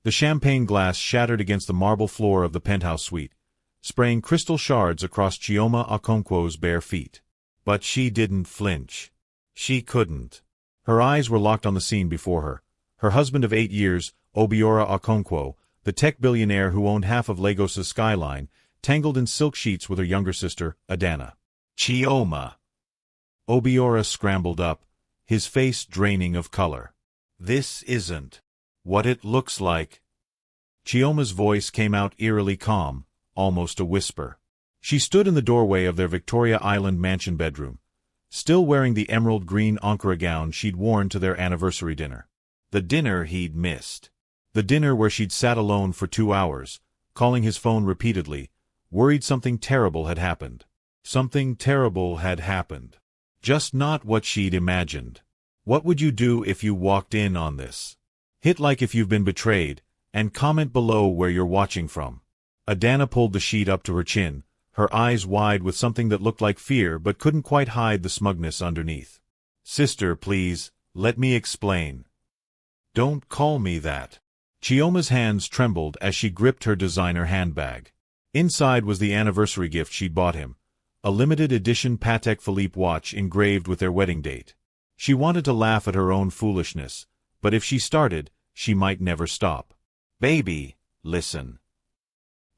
The champagne glass shattered against the marble floor of the penthouse suite, spraying crystal shards across Chioma Okonkwo's bare feet. But she didn't flinch. She couldn't. Her eyes were locked on the scene before her. Her husband of 8 years, Obiora Okonkwo, the tech billionaire who owned half of Lagos's skyline, tangled in silk sheets with her younger sister, Adana. Chioma. Obiora scrambled up, his face draining of color. This isn't what it looks like. Chioma's voice came out eerily calm, almost a whisper. She stood in the doorway of their Victoria Island mansion bedroom, still wearing the emerald green Ankara gown she'd worn to their anniversary dinner. The dinner he'd missed. The dinner where she'd sat alone for 2 hours, calling his phone repeatedly, worried something terrible had happened. Something terrible had happened. Just not what she'd imagined. What would you do if you walked in on this? Hit like if you've been betrayed, and comment below where you're watching from. Adana pulled the sheet up to her chin, her eyes wide with something that looked like fear but couldn't quite hide the smugness underneath. Sister, please, let me explain. Don't call me that. Chioma's hands trembled as she gripped her designer handbag. Inside was the anniversary gift she'd bought him, a limited edition Patek Philippe watch engraved with their wedding date. She wanted to laugh at her own foolishness, but if she started, she might never stop. Baby, listen.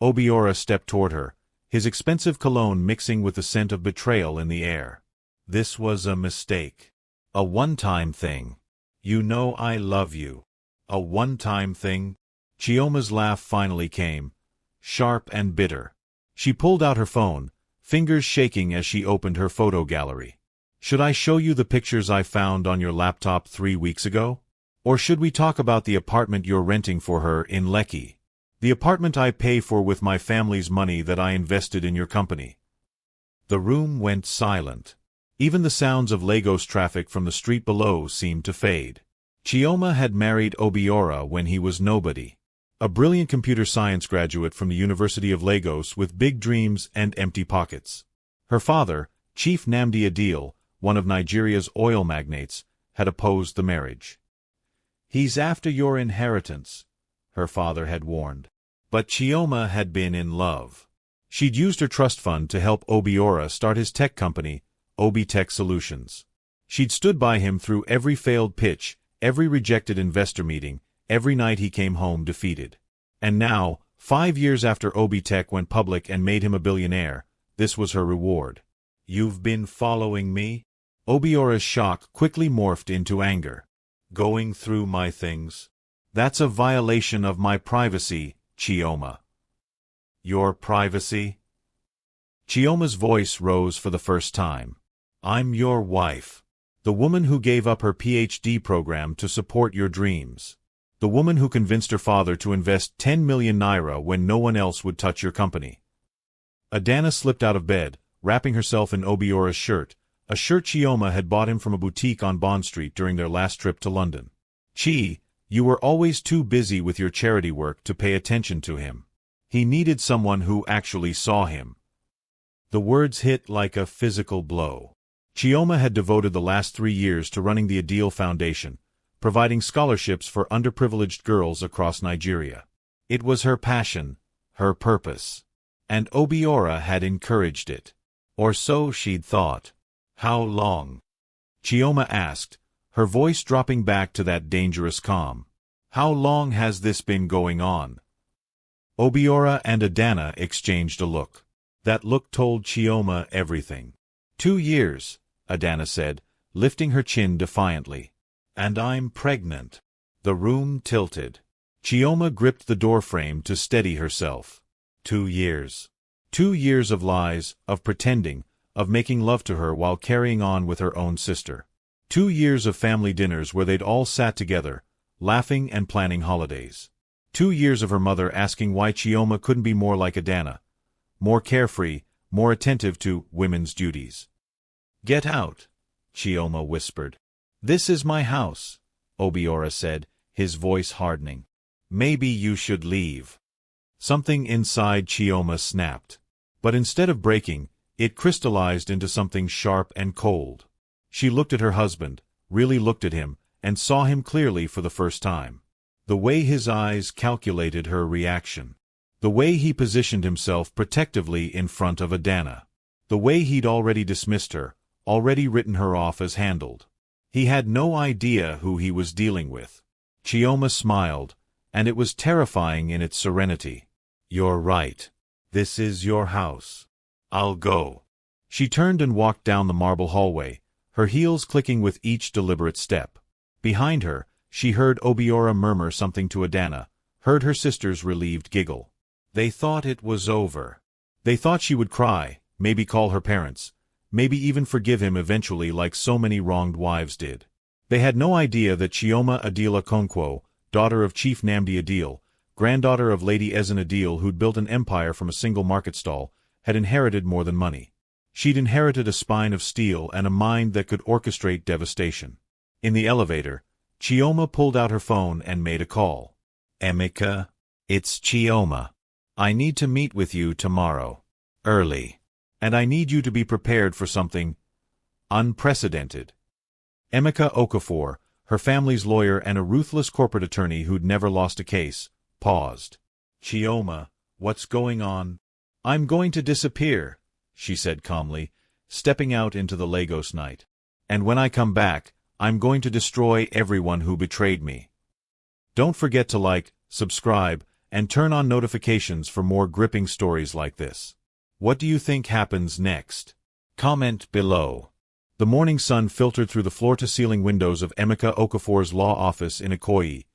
Obiora stepped toward her, his expensive cologne mixing with the scent of betrayal in the air. This was a mistake. A one-time thing. You know I love you. A one-time thing? Chioma's laugh finally came, sharp and bitter. She pulled out her phone, fingers shaking as she opened her photo gallery. Should I show you the pictures I found on your laptop 3 weeks ago? Or should we talk about the apartment you're renting for her in Lekki? The apartment I pay for with my family's money that I invested in your company. The room went silent. Even the sounds of Lagos traffic from the street below seemed to fade. Chioma had married Obiora when he was nobody. A brilliant computer science graduate from the University of Lagos with big dreams and empty pockets. Her father, Chief Nnamdi Adil, one of Nigeria's oil magnates, had opposed the marriage. He's after your inheritance, her father had warned. But Chioma had been in love. She'd used her trust fund to help Obiora start his tech company, Obi Tech Solutions. She'd stood by him through every failed pitch, every rejected investor meeting, every night he came home defeated. And now, 5 years after Obi Tech went public and made him a billionaire, this was her reward. You've been following me? Obiora's shock quickly morphed into anger. Going through my things? That's a violation of my privacy, Chioma. Your privacy? Chioma's voice rose for the first time. I'm your wife. The woman who gave up her PhD program to support your dreams. The woman who convinced her father to invest 10 million naira when no one else would touch your company. Adana slipped out of bed, wrapping herself in Obiora's shirt, a shirt Chioma had bought him from a boutique on Bond Street during their last trip to London. Chi, you were always too busy with your charity work to pay attention to him. He needed someone who actually saw him. The words hit like a physical blow. Chioma had devoted the last 3 years to running the Adil Foundation, providing scholarships for underprivileged girls across Nigeria. It was her passion, her purpose. And Obiora had encouraged it. Or so she'd thought. How long? Chioma asked, her voice dropping back to that dangerous calm. How long has this been going on? Obiora and Adana exchanged a look. That look told Chioma everything. 2 years, Adana said, lifting her chin defiantly. And I'm pregnant. The room tilted. Chioma gripped the doorframe to steady herself. 2 years. 2 years of lies, of pretending, of making love to her while carrying on with her own sister. 2 years of family dinners where they'd all sat together, laughing and planning holidays. 2 years of her mother asking why Chioma couldn't be more like Adana, more carefree, more attentive to women's duties. Get out, Chioma whispered. This is my house, Obiora said, his voice hardening. Maybe you should leave. Something inside Chioma snapped. But instead of breaking, it crystallized into something sharp and cold. She looked at her husband, really looked at him, and saw him clearly for the first time. The way his eyes calculated her reaction. The way he positioned himself protectively in front of Adana. The way he'd already dismissed her, already written her off as handled. He had no idea who he was dealing with. Chioma smiled, and it was terrifying in its serenity. "You're right. This is your house. I'll go." She turned and walked down the marble hallway, her heels clicking with each deliberate step. Behind her, she heard Obiora murmur something to Adana, heard her sister's relieved giggle. They thought it was over. They thought she would cry, maybe call her parents, maybe even forgive him eventually like so many wronged wives did. They had no idea that Chioma Adil Okonkwo, daughter of Chief Namdi Adil, granddaughter of Lady Ezen Adil who'd built an empire from a single market stall, had inherited more than money. She'd inherited a spine of steel and a mind that could orchestrate devastation. In the elevator, Chioma pulled out her phone and made a call. "Emeka, it's Chioma. I need to meet with you tomorrow. Early. And I need you to be prepared for something unprecedented." Emeka Okafor, her family's lawyer and a ruthless corporate attorney who'd never lost a case, paused. "Chioma, what's going on?" "I'm going to disappear," she said calmly, stepping out into the Lagos night. "And when I come back, I'm going to destroy everyone who betrayed me." Don't forget to like, subscribe, and turn on notifications for more gripping stories like this. What do you think happens next? Comment below. The morning sun filtered through the floor-to-ceiling windows of Emeka Okafor's law office in Ikoyi,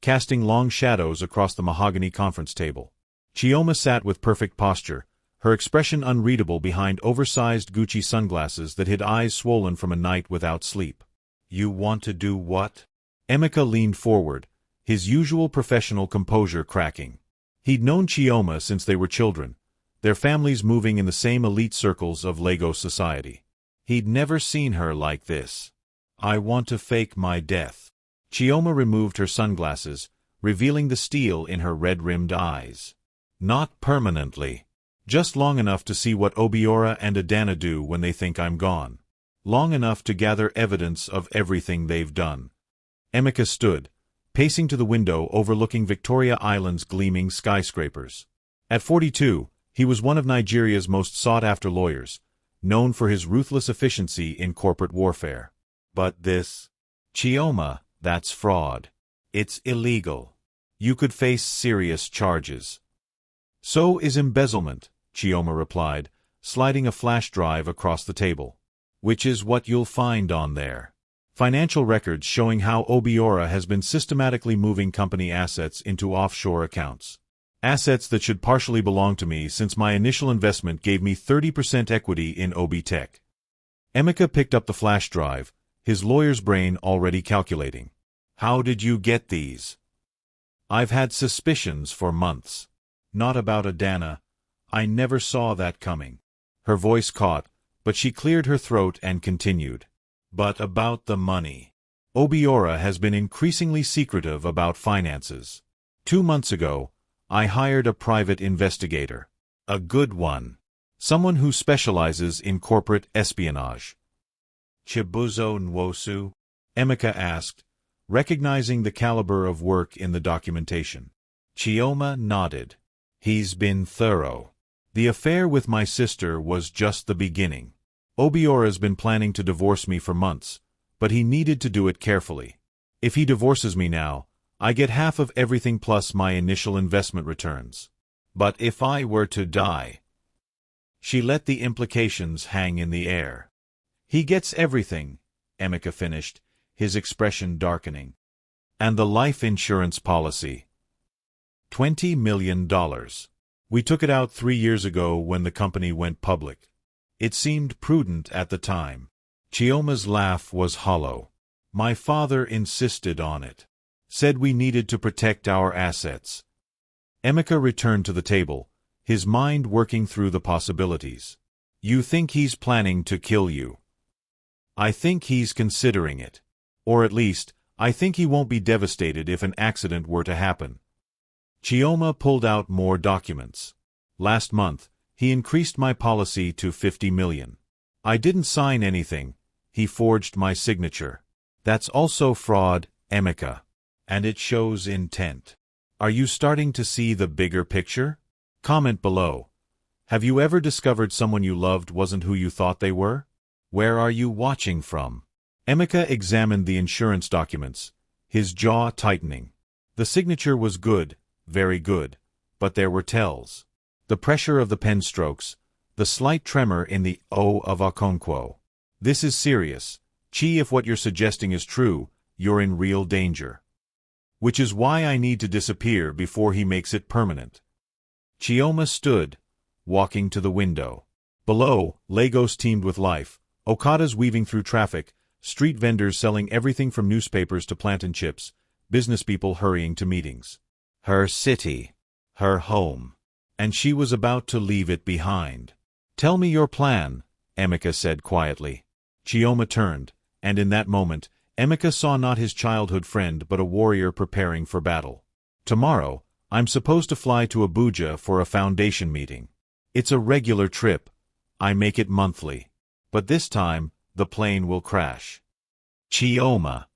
casting long shadows across the mahogany conference table. Chioma sat with perfect posture, her expression unreadable behind oversized Gucci sunglasses that hid eyes swollen from a night without sleep. "You want to do what?" Emeka leaned forward, his usual professional composure cracking. He'd known Chioma since they were children, their families moving in the same elite circles of Lagos society. He'd never seen her like this. "I want to fake my death." Chioma removed her sunglasses, revealing the steel in her red-rimmed eyes. "Not permanently. Just long enough to see what Obiora and Adana do when they think I'm gone. Long enough to gather evidence of everything they've done." Emeka stood, pacing to the window overlooking Victoria Island's gleaming skyscrapers. At 42, he was one of Nigeria's most sought-after lawyers, known for his ruthless efficiency in corporate warfare. But this? Chioma, that's fraud. It's illegal. You could face serious charges. "So is embezzlement," Chioma replied, sliding a flash drive across the table. "Which is what you'll find on there. Financial records showing how Obiora has been systematically moving company assets into offshore accounts. Assets that should partially belong to me since my initial investment gave me 30% equity in Obi Tech." Emeka picked up the flash drive, his lawyer's brain already calculating. "How did you get these?" "I've had suspicions for months. Not about Adana. I never saw that coming." Her voice caught, but she cleared her throat and continued. "But about the money. Obiora has been increasingly secretive about finances. 2 months ago, I hired a private investigator. A good one. Someone who specializes in corporate espionage." "Chibuzo Nwosu?" Emeka asked, recognizing the caliber of work in the documentation. Chioma nodded. "He's been thorough. The affair with my sister was just the beginning. Obiora's been planning to divorce me for months, but he needed to do it carefully. If he divorces me now, I get half of everything plus my initial investment returns. But if I were to die..." She let the implications hang in the air. "He gets everything," Emeka finished, his expression darkening. "And the life insurance policy. $20 million. We took it out 3 years ago when the company went public. It seemed prudent at the time." Chioma's laugh was hollow. "My father insisted on it. Said we needed to protect our assets." Emeka returned to the table, his mind working through the possibilities. "You think he's planning to kill you?" "I think he's considering it. Or at least, I think he won't be devastated if an accident were to happen." Chioma pulled out more documents. "Last month, he increased my policy to $50 million. I didn't sign anything. He forged my signature. That's also fraud, Emeka. And it shows intent. Are you starting to see the bigger picture? Comment below. Have you ever discovered someone you loved wasn't who you thought they were? Where are you watching from? Emeka examined the insurance documents, his jaw tightening. The signature was good, very good, but there were tells. The pressure of the pen strokes, the slight tremor in the O of Okonkwo. This is serious. Chi, if what you're suggesting is true, you're in real danger. Which is why I need to disappear before he makes it permanent. Chioma stood, walking to the window. Below, Lagos teemed with life. Okadas weaving through traffic, street vendors selling everything from newspapers to plantain chips, business people hurrying to meetings. Her city. Her home. And she was about to leave it behind. Tell me your plan, Emeka said quietly. Chioma turned, and in that moment, Emeka saw not his childhood friend but a warrior preparing for battle. Tomorrow, I'm supposed to fly to Abuja for a foundation meeting. It's a regular trip. I make it monthly. But this time, the plane will crash. Chioma.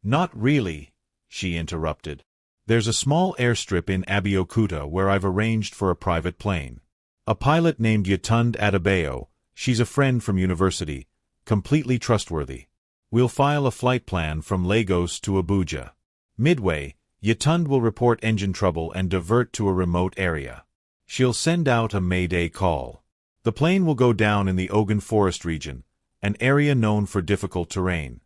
Not really, she interrupted. There's a small airstrip in Abeokuta where I've arranged for a private plane. A pilot named Yetund Adebayo, she's a friend from university, completely trustworthy. We'll file a flight plan from Lagos to Abuja. Midway, Yetund will report engine trouble and divert to a remote area. She'll send out a mayday call. The plane will go down in the Ogun Forest region, an area known for difficult terrain.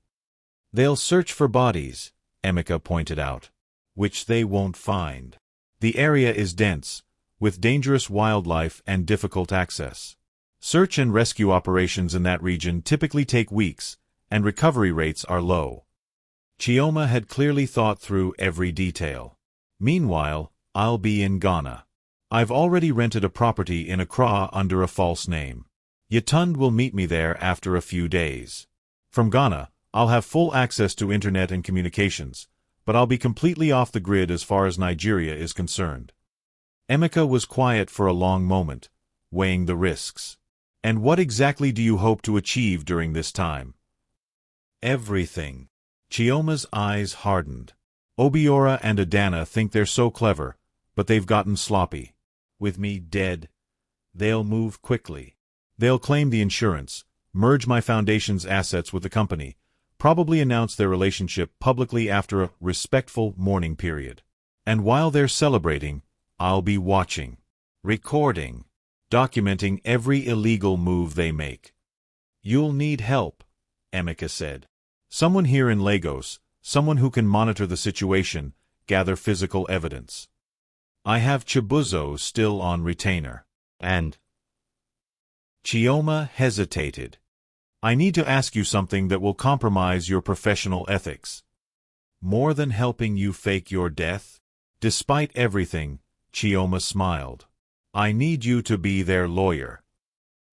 They'll search for bodies, Emeka pointed out, which they won't find. The area is dense, with dangerous wildlife and difficult access. Search and rescue operations in that region typically take weeks, and recovery rates are low. Chioma had clearly thought through every detail. Meanwhile, I'll be in Ghana. I've already rented a property in Accra under a false name. Yetund will meet me there after a few days. From Ghana, I'll have full access to internet and communications, but I'll be completely off the grid as far as Nigeria is concerned. Emeka was quiet for a long moment, weighing the risks. And what exactly do you hope to achieve during this time? Everything. Chioma's eyes hardened. Obiora and Adana think they're so clever, but they've gotten sloppy. With me dead, they'll move quickly. They'll claim the insurance, merge my foundation's assets with the company, probably announce their relationship publicly after a respectful mourning period. And while they're celebrating, I'll be watching, recording, documenting every illegal move they make. You'll need help, Emeka said. Someone here in Lagos, someone who can monitor the situation, gather physical evidence. I have Chibuzo still on retainer. And Chioma hesitated. I need to ask you something that will compromise your professional ethics. More than helping you fake your death? Despite everything, Chioma smiled. I need you to be their lawyer.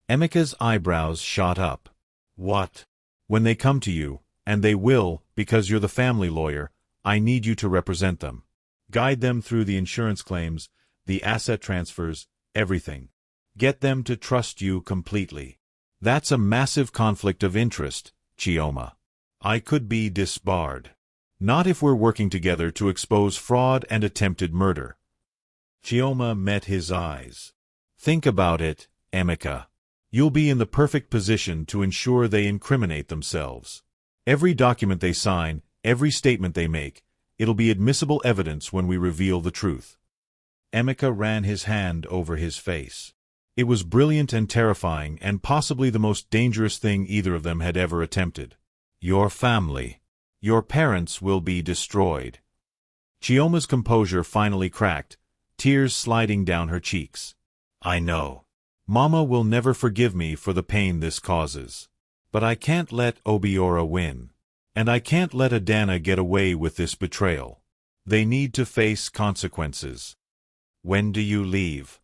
Emeka's eyebrows shot up. What? When they come to you, and they will, because you're the family lawyer, I need you to represent them. Guide them through the insurance claims, the asset transfers, everything. Get them to trust you completely. That's a massive conflict of interest, Chioma. I could be disbarred. Not if we're working together to expose fraud and attempted murder. Chioma met his eyes. Think about it, Emeka. You'll be in the perfect position to ensure they incriminate themselves. Every document they sign, every statement they make, it'll be admissible evidence when we reveal the truth. Emeka ran his hand over his face. It was brilliant and terrifying and possibly the most dangerous thing either of them had ever attempted. Your family. Your parents will be destroyed. Chioma's composure finally cracked, tears sliding down her cheeks. I know. Mama will never forgive me for the pain this causes. But I can't let Obiora win. And I can't let Adana get away with this betrayal. They need to face consequences. When do you leave?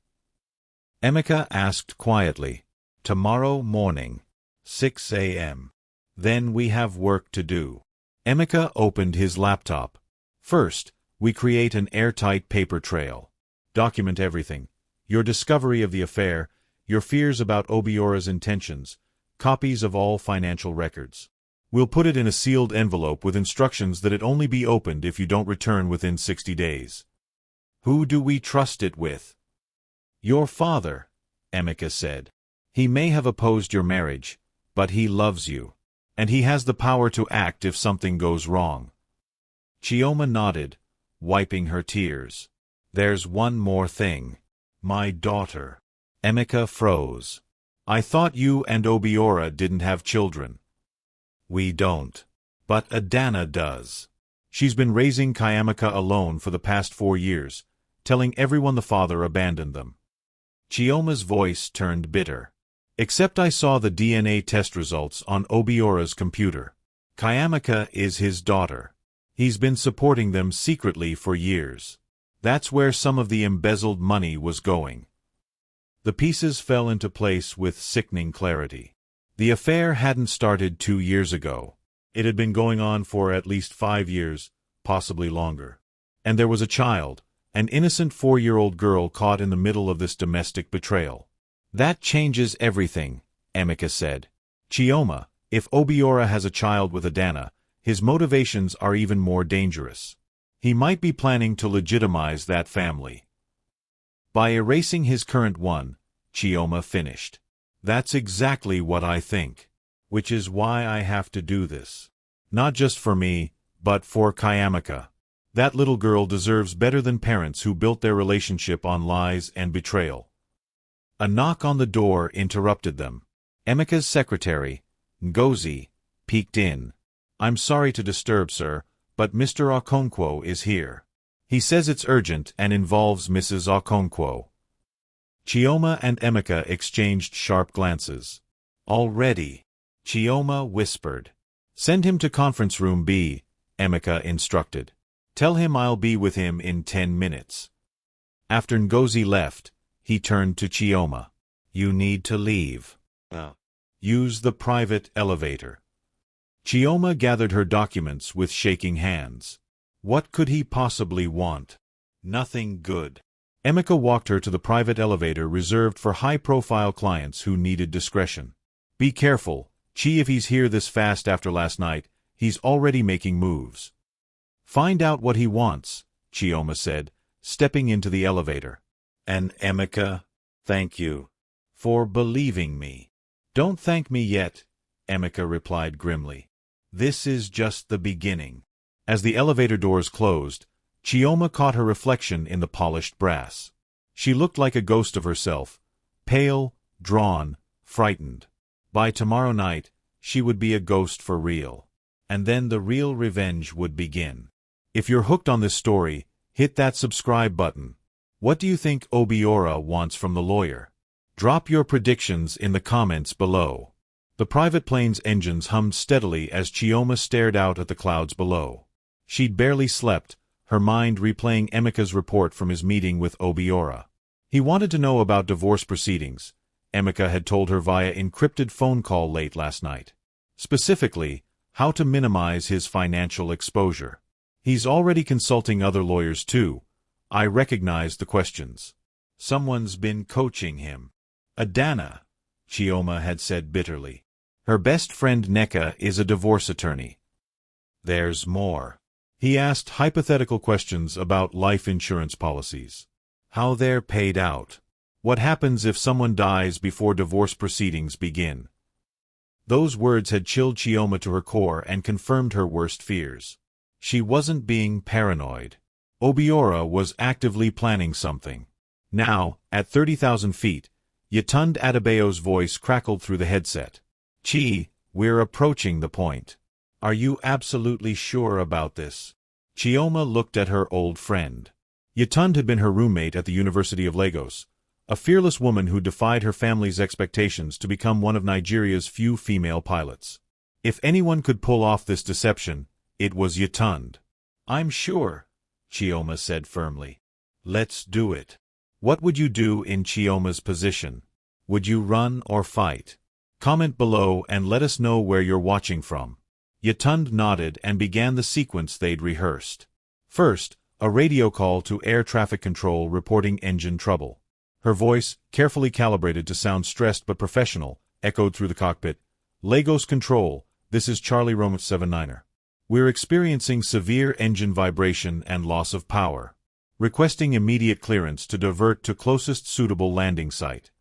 Emeka asked quietly. Tomorrow morning, 6 a.m. Then we have work to do. Emeka opened his laptop. First, we create an airtight paper trail. Document everything. Your discovery of the affair, your fears about Obiora's intentions, copies of all financial records. We'll put it in a sealed envelope with instructions that it only be opened if you don't return within 60 days. Who do we trust it with? Your father, Emika said. He may have opposed your marriage, but he loves you. And he has the power to act if something goes wrong. Chioma nodded, wiping her tears. There's one more thing. My daughter. Emika froze. I thought you and Obiora didn't have children. We don't. But Adana does. She's been raising Kayamika alone for the past 4 years, telling everyone the father abandoned them. Chioma's voice turned bitter. Except I saw the DNA test results on Obiora's computer. Kayamika is his daughter. He's been supporting them secretly for years. That's where some of the embezzled money was going. The pieces fell into place with sickening clarity. The affair hadn't started 2 years ago. It had been going on for at least 5 years, possibly longer. And there was a child, an innocent 4-year-old girl caught in the middle of this domestic betrayal. That changes everything, Emika said. Chioma, if Obiora has a child with Adana, his motivations are even more dangerous. He might be planning to legitimize that family. By erasing his current one, Chioma finished. That's exactly what I think. Which is why I have to do this. Not just for me, but for Kayamika. That little girl deserves better than parents who built their relationship on lies and betrayal. A knock on the door interrupted them. Emika's secretary, Ngozi, peeked in. I'm sorry to disturb, sir, but Mr. Okonkwo is here. He says it's urgent and involves Mrs. Okonkwo. Chioma and Emika exchanged sharp glances. Already, Chioma whispered. Send him to conference room B, Emika instructed. Tell him I'll be with him in 10 minutes. After Ngozi left, he turned to Chioma. You need to leave. Use the private elevator. Chioma gathered her documents with shaking hands. What could he possibly want? Nothing good. Emika walked her to the private elevator reserved for high-profile clients who needed discretion. Be careful, Chi, if he's here this fast after last night, he's already making moves. Find out what he wants, Chioma said, stepping into the elevator. And Emika, thank you for believing me. Don't thank me yet, Emika replied grimly. This is just the beginning. As the elevator doors closed, Chioma caught her reflection in the polished brass. She looked like a ghost of herself, pale, drawn, frightened. By tomorrow night, she would be a ghost for real. And then the real revenge would begin. If you're hooked on this story, hit that subscribe button. What do you think Obiora wants from the lawyer? Drop your predictions in the comments below. The private plane's engines hummed steadily as Chioma stared out at the clouds below. She'd barely slept, her mind replaying Emika's report from his meeting with Obiora. He wanted to know about divorce proceedings. Emika had told her via encrypted phone call late last night. Specifically, how to minimize his financial exposure. He's already consulting other lawyers too. I recognized the questions. Someone's been coaching him. Adana, Chioma had said bitterly. Her best friend Neka is a divorce attorney. There's more. He asked hypothetical questions about life insurance policies. How they're paid out. What happens if someone dies before divorce proceedings begin? Those words had chilled Chioma to her core and confirmed her worst fears. She wasn't being paranoid. Obiora was actively planning something. Now, at 30,000 feet, Yetund Adebayo's voice crackled through the headset. Chi, we're approaching the point. Are you absolutely sure about this? Chioma looked at her old friend. Yetund had been her roommate at the University of Lagos, a fearless woman who defied her family's expectations to become one of Nigeria's few female pilots. If anyone could pull off this deception, it was Yetund. I'm sure, Chioma said firmly. Let's do it. What would you do in Chioma's position? Would you run or fight? Comment below and let us know where you're watching from. Yetund nodded and began the sequence they'd rehearsed. First, a radio call to air traffic control reporting engine trouble. Her voice, carefully calibrated to sound stressed but professional, echoed through the cockpit. Lagos Control, this is Charlie Romeo 79er. We're experiencing severe engine vibration and loss of power. Requesting immediate clearance to divert to closest suitable landing site.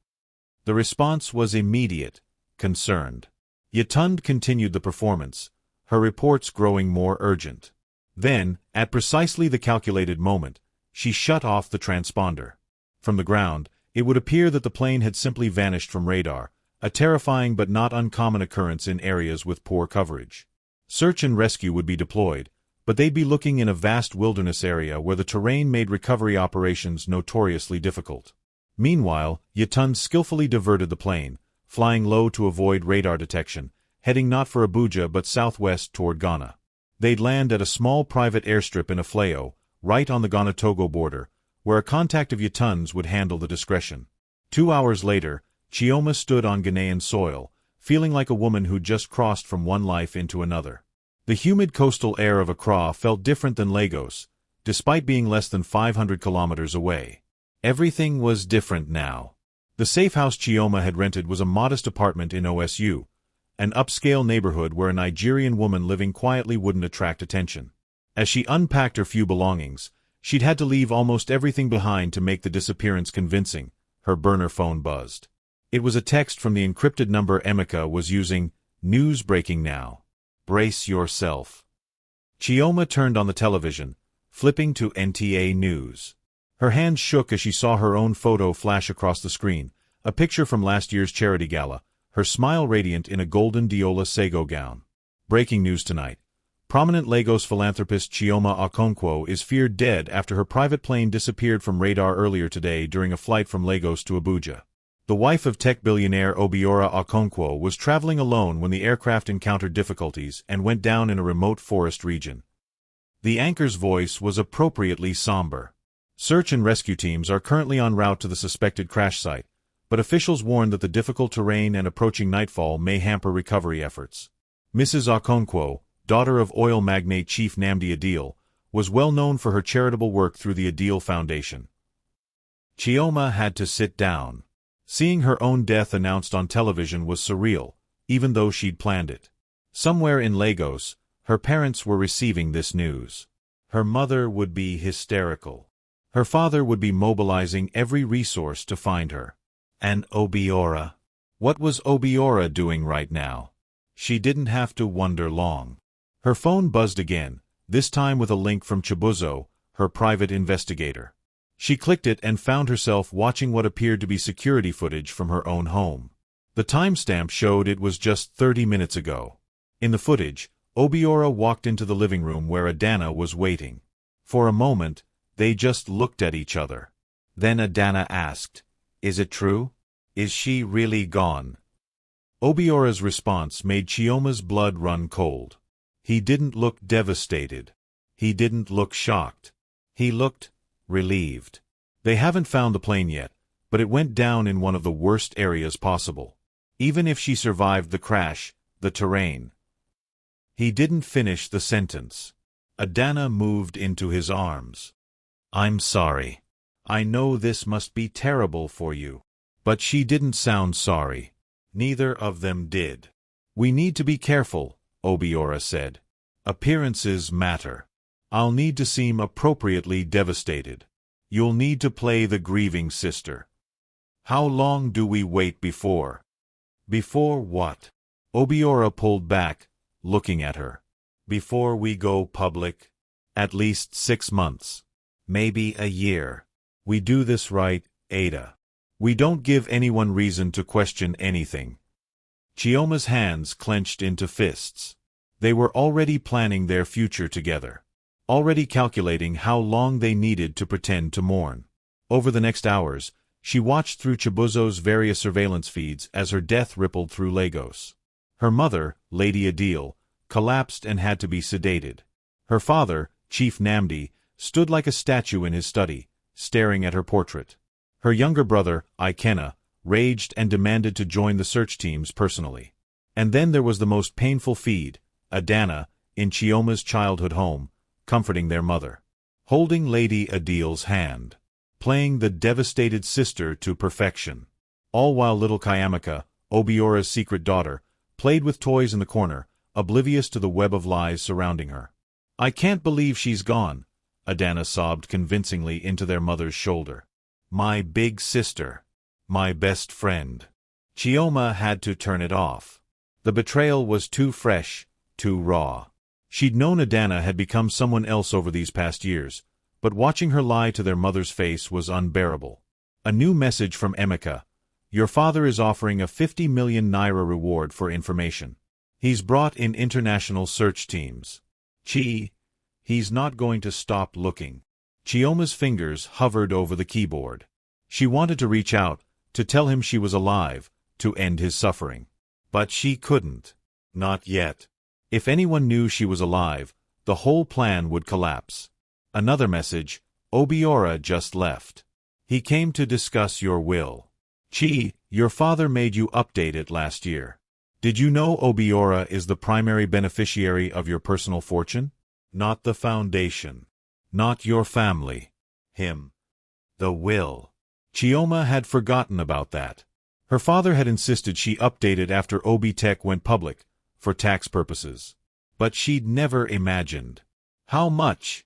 The response was immediate, concerned. Yatund continued the performance, her reports growing more urgent. Then, at precisely the calculated moment, she shut off the transponder. From the ground, it would appear that the plane had simply vanished from radar, a terrifying but not uncommon occurrence in areas with poor coverage. Search and rescue would be deployed, but they'd be looking in a vast wilderness area where the terrain made recovery operations notoriously difficult. Meanwhile, Yatund skillfully diverted the plane, flying low to avoid radar detection, heading not for Abuja but southwest toward Ghana. They'd land at a small private airstrip in Aflao, right on the Ghana-Togo border, where a contact of Yatund's would handle the discretion. 2 hours later, Chioma stood on Ghanaian soil, feeling like a woman who'd just crossed from one life into another. The humid coastal air of Accra felt different than Lagos, despite being less than 500 kilometers away. Everything was different now. The safe house Chioma had rented was a modest apartment in OSU, an upscale neighborhood where a Nigerian woman living quietly wouldn't attract attention. As she unpacked her few belongings, she'd had to leave almost everything behind to make the disappearance convincing. Her burner phone buzzed. It was a text from the encrypted number Emeka was using. News breaking now. Brace yourself. Chioma turned on the television, flipping to NTA News. Her hands shook as she saw her own photo flash across the screen, a picture from last year's charity gala, her smile radiant in a golden Diola Sago gown. Breaking news tonight. Prominent Lagos philanthropist Chioma Okonkwo is feared dead after her private plane disappeared from radar earlier today during a flight from Lagos to Abuja. The wife of tech billionaire Obiora Okonkwo was traveling alone when the aircraft encountered difficulties and went down in a remote forest region. The anchor's voice was appropriately somber. Search and rescue teams are currently en route to the suspected crash site, but officials warn that the difficult terrain and approaching nightfall may hamper recovery efforts. Mrs. Okonkwo, daughter of oil magnate Chief Nnamdi Adil, was well known for her charitable work through the Adil Foundation. Chioma had to sit down. Seeing her own death announced on television was surreal, even though she'd planned it. Somewhere in Lagos, her parents were receiving this news. Her mother would be hysterical. Her father would be mobilizing every resource to find her. And Obiora? What was Obiora doing right now? She didn't have to wonder long. Her phone buzzed again, this time with a link from Chibuzo, her private investigator. She clicked it and found herself watching what appeared to be security footage from her own home. The timestamp showed it was just 30 minutes ago. In the footage, Obiora walked into the living room where Adana was waiting. For a moment, they just looked at each other. Then Adana asked, "Is it true? Is she really gone?" Obiora's response made Chioma's blood run cold. He didn't look devastated. He didn't look shocked. He looked relieved. They haven't found the plane yet, but it went down in one of the worst areas possible. Even if she survived the crash, the terrain. He didn't finish the sentence. Adana moved into his arms. "I'm sorry. I know this must be terrible for you." But she didn't sound sorry. Neither of them did. "We need to be careful," Obiora said. "Appearances matter. I'll need to seem appropriately devastated. You'll need to play the grieving sister." "How long do we wait before?" "Before what?" Obiora pulled back, looking at her. "Before we go public?" "At least 6 months. Maybe a year. We do this right, Ada. We don't give anyone reason to question anything." Chioma's hands clenched into fists. They were already planning their future together. Already calculating how long they needed to pretend to mourn. Over the next hours, she watched through Chibuzo's various surveillance feeds as her death rippled through Lagos. Her mother, Lady Adil, collapsed and had to be sedated. Her father, Chief Nnamdi, stood like a statue in his study, staring at her portrait. Her younger brother, Ikenna, raged and demanded to join the search teams personally. And then there was the most painful feed, Adana, in Chioma's childhood home, comforting their mother. Holding Lady Adil's hand. Playing the devastated sister to perfection. All while little Kayamaka, Obiora's secret daughter, played with toys in the corner, oblivious to the web of lies surrounding her. "I can't believe she's gone," Adana sobbed convincingly into their mother's shoulder. "My big sister. My best friend." Chioma had to turn it off. The betrayal was too fresh, too raw. She'd known Adana had become someone else over these past years, but watching her lie to their mother's face was unbearable. A new message from Emeka. "Your father is offering a 50 million naira reward for information. He's brought in international search teams. He's not going to stop looking." Chioma's fingers hovered over the keyboard. She wanted to reach out, to tell him she was alive, to end his suffering. But she couldn't. Not yet. If anyone knew she was alive, the whole plan would collapse. Another message. "Obiora just left. He came to discuss your will. Your father made you update it last year. Did you know Obiora is the primary beneficiary of your personal fortune? Not the foundation. Not your family. Him. The will." Chioma had forgotten about that. Her father had insisted she update it after Obi Tech went public, for tax purposes. But she'd never imagined. "How much?"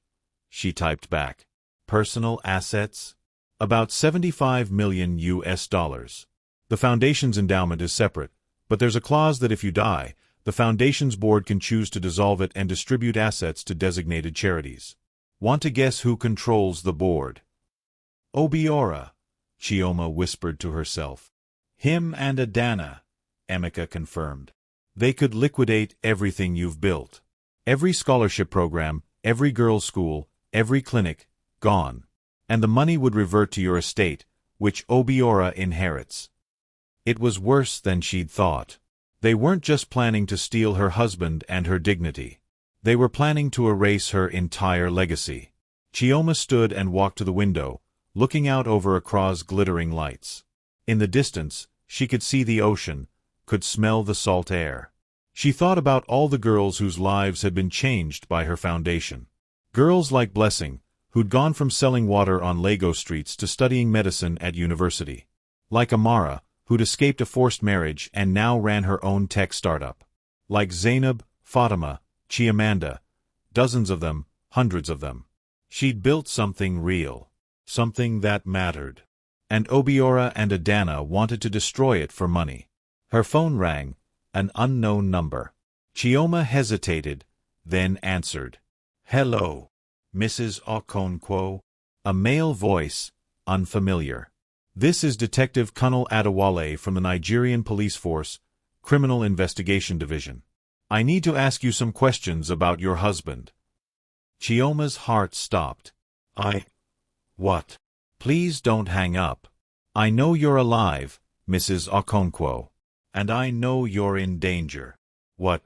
she typed back. "Personal assets? About 75 million US. The foundation's endowment is separate, but there's a clause that if you die, the foundation's board can choose to dissolve it and distribute assets to designated charities. Want to guess who controls the board?" "Obiora," Chioma whispered to herself. "Him and Adana," Emeka confirmed. "They could liquidate everything you've built. Every scholarship program, every girls' school, every clinic, gone. And the money would revert to your estate, which Obiora inherits." It was worse than she'd thought. They weren't just planning to steal her husband and her dignity. They were planning to erase her entire legacy. Chioma stood and walked to the window, looking out over Accra's glittering lights. In the distance, she could see the ocean, could smell the salt air. She thought about all the girls whose lives had been changed by her foundation. Girls like Blessing, who'd gone from selling water on Lagos streets to studying medicine at university. Like Amara, who'd escaped a forced marriage and now ran her own tech startup. Like Zainab, Fatima, Chiamanda. Dozens of them, hundreds of them. She'd built something real. Something that mattered. And Obiora and Adana wanted to destroy it for money. Her phone rang, an unknown number. Chioma hesitated, then answered. "Hello, Mrs. Okonkwo." A male voice, unfamiliar. "This is Detective Colonel Adewale from the Nigerian Police Force, Criminal Investigation Division. I need to ask you some questions about your husband." Chioma's heart stopped. What? Please don't hang up. I know you're alive, Mrs. Okonkwo. And I know you're in danger. What?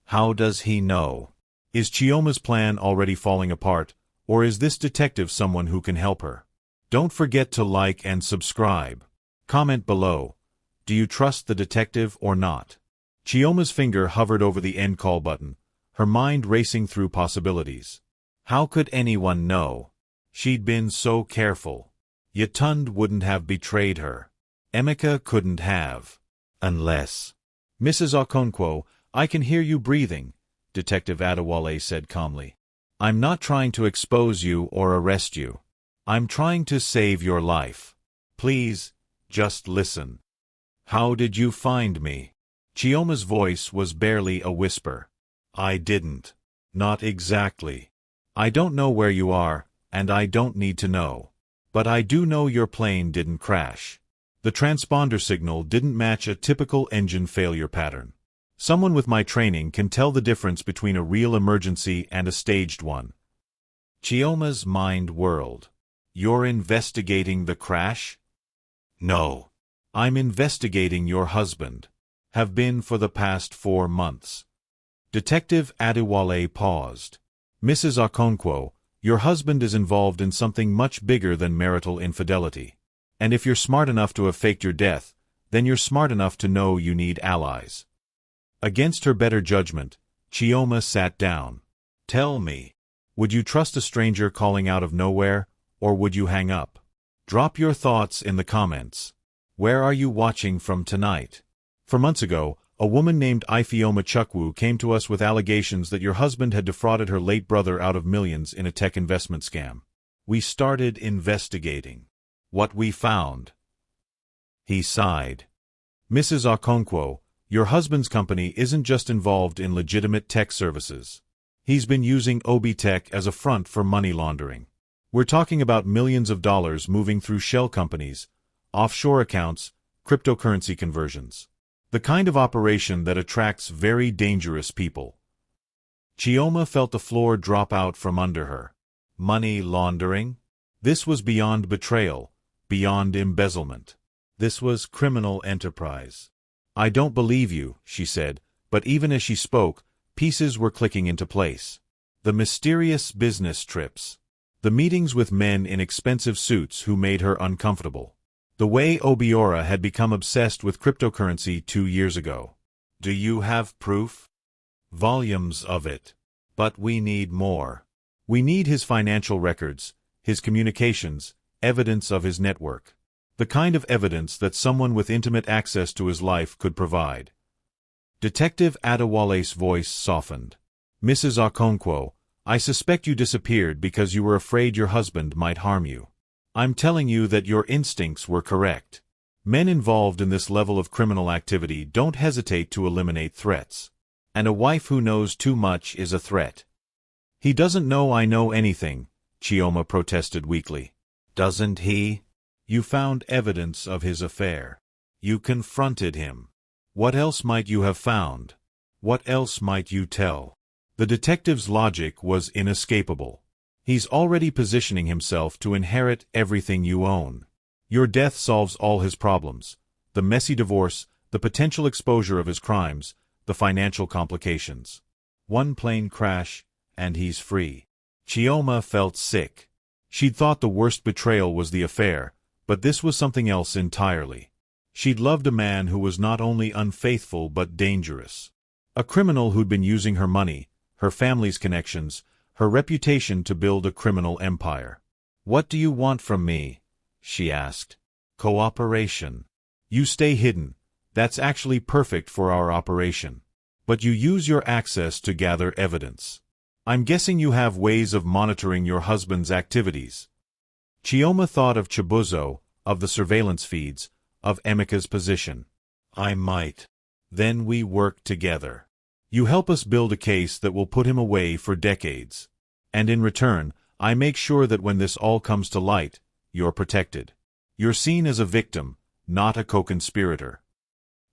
How does he know? Is Chioma's plan already falling apart, or is this detective someone who can help her? Don't forget to like and subscribe. Comment below. Do you trust the detective or not? Chioma's finger hovered over the end call button, her mind racing through possibilities. How could anyone know? She'd been so careful. Yatund wouldn't have betrayed her. Emeka couldn't have. Unless... "Mrs. Okonkwo, I can hear you breathing," Detective Adewale said calmly. "I'm not trying to expose you or arrest you. I'm trying to save your life. Please, just listen." "How did you find me?" Chioma's voice was barely a whisper. "I didn't. Not exactly. I don't know where you are, and I don't need to know. But I do know your plane didn't crash. The transponder signal didn't match a typical engine failure pattern. Someone with my training can tell the difference between a real emergency and a staged one." Chioma's mind whirled. "You're investigating the crash?" "No. I'm investigating your husband. Have been for the past 4 months." Detective Adewale paused. "Mrs. Okonkwo, your husband is involved in something much bigger than marital infidelity. And if you're smart enough to have faked your death, then you're smart enough to know you need allies." Against her better judgment, Chioma sat down. "Tell me, would you trust a stranger calling out of nowhere, or would you hang up? Drop your thoughts in the comments. Where are you watching from tonight? For months ago, A woman named Ifeoma Chukwu came to us with allegations that your husband had defrauded her late brother out of millions in a tech investment scam. We started investigating. What we found. He sighed. Mrs. Okonkwo, your husband's company isn't just involved in legitimate tech services. He's been using Obi Tech as a front for money laundering. We're talking about millions of dollars moving through shell companies, offshore accounts, cryptocurrency conversions. The kind of operation that attracts very dangerous people. Chioma felt the floor drop out from under her. Money laundering? This was beyond betrayal, beyond embezzlement. This was criminal enterprise. I don't believe you, she said, but even as she spoke, pieces were clicking into place. The mysterious business trips. The meetings with men in expensive suits who made her uncomfortable. The way Obiora had become obsessed with cryptocurrency 2 years ago. Do you have proof? Volumes of it. But we need more. We need his financial records, his communications, evidence of his network. The kind of evidence that someone with intimate access to his life could provide. Detective Adewale's voice softened. Mrs. Okonkwo, I suspect you disappeared because you were afraid your husband might harm you. I'm telling you that your instincts were correct. Men involved in this level of criminal activity don't hesitate to eliminate threats. And a wife who knows too much is a threat. He doesn't know I know anything, Chioma protested weakly. Doesn't he? You found evidence of his affair. You confronted him. What else might you have found? What else might you tell? The detective's logic was inescapable. He's already positioning himself to inherit everything you own. Your death solves all his problems. The messy divorce, the potential exposure of his crimes, the financial complications. One plane crash, and he's free. Chioma felt sick. She'd thought the worst betrayal was the affair, but this was something else entirely. She'd loved a man who was not only unfaithful but dangerous. A criminal who'd been using her money, her family's connections, her reputation to build a criminal empire. What do you want from me? She asked. Cooperation. You stay hidden. That's actually perfect for our operation. But you use your access to gather evidence. I'm guessing you have ways of monitoring your husband's activities. Chioma thought of Chibuzo, of the surveillance feeds, of Emeka's position. I might. Then we work together. You help us build a case that will put him away for decades. And in return, I make sure that when this all comes to light, you're protected. You're seen as a victim, not a co-conspirator.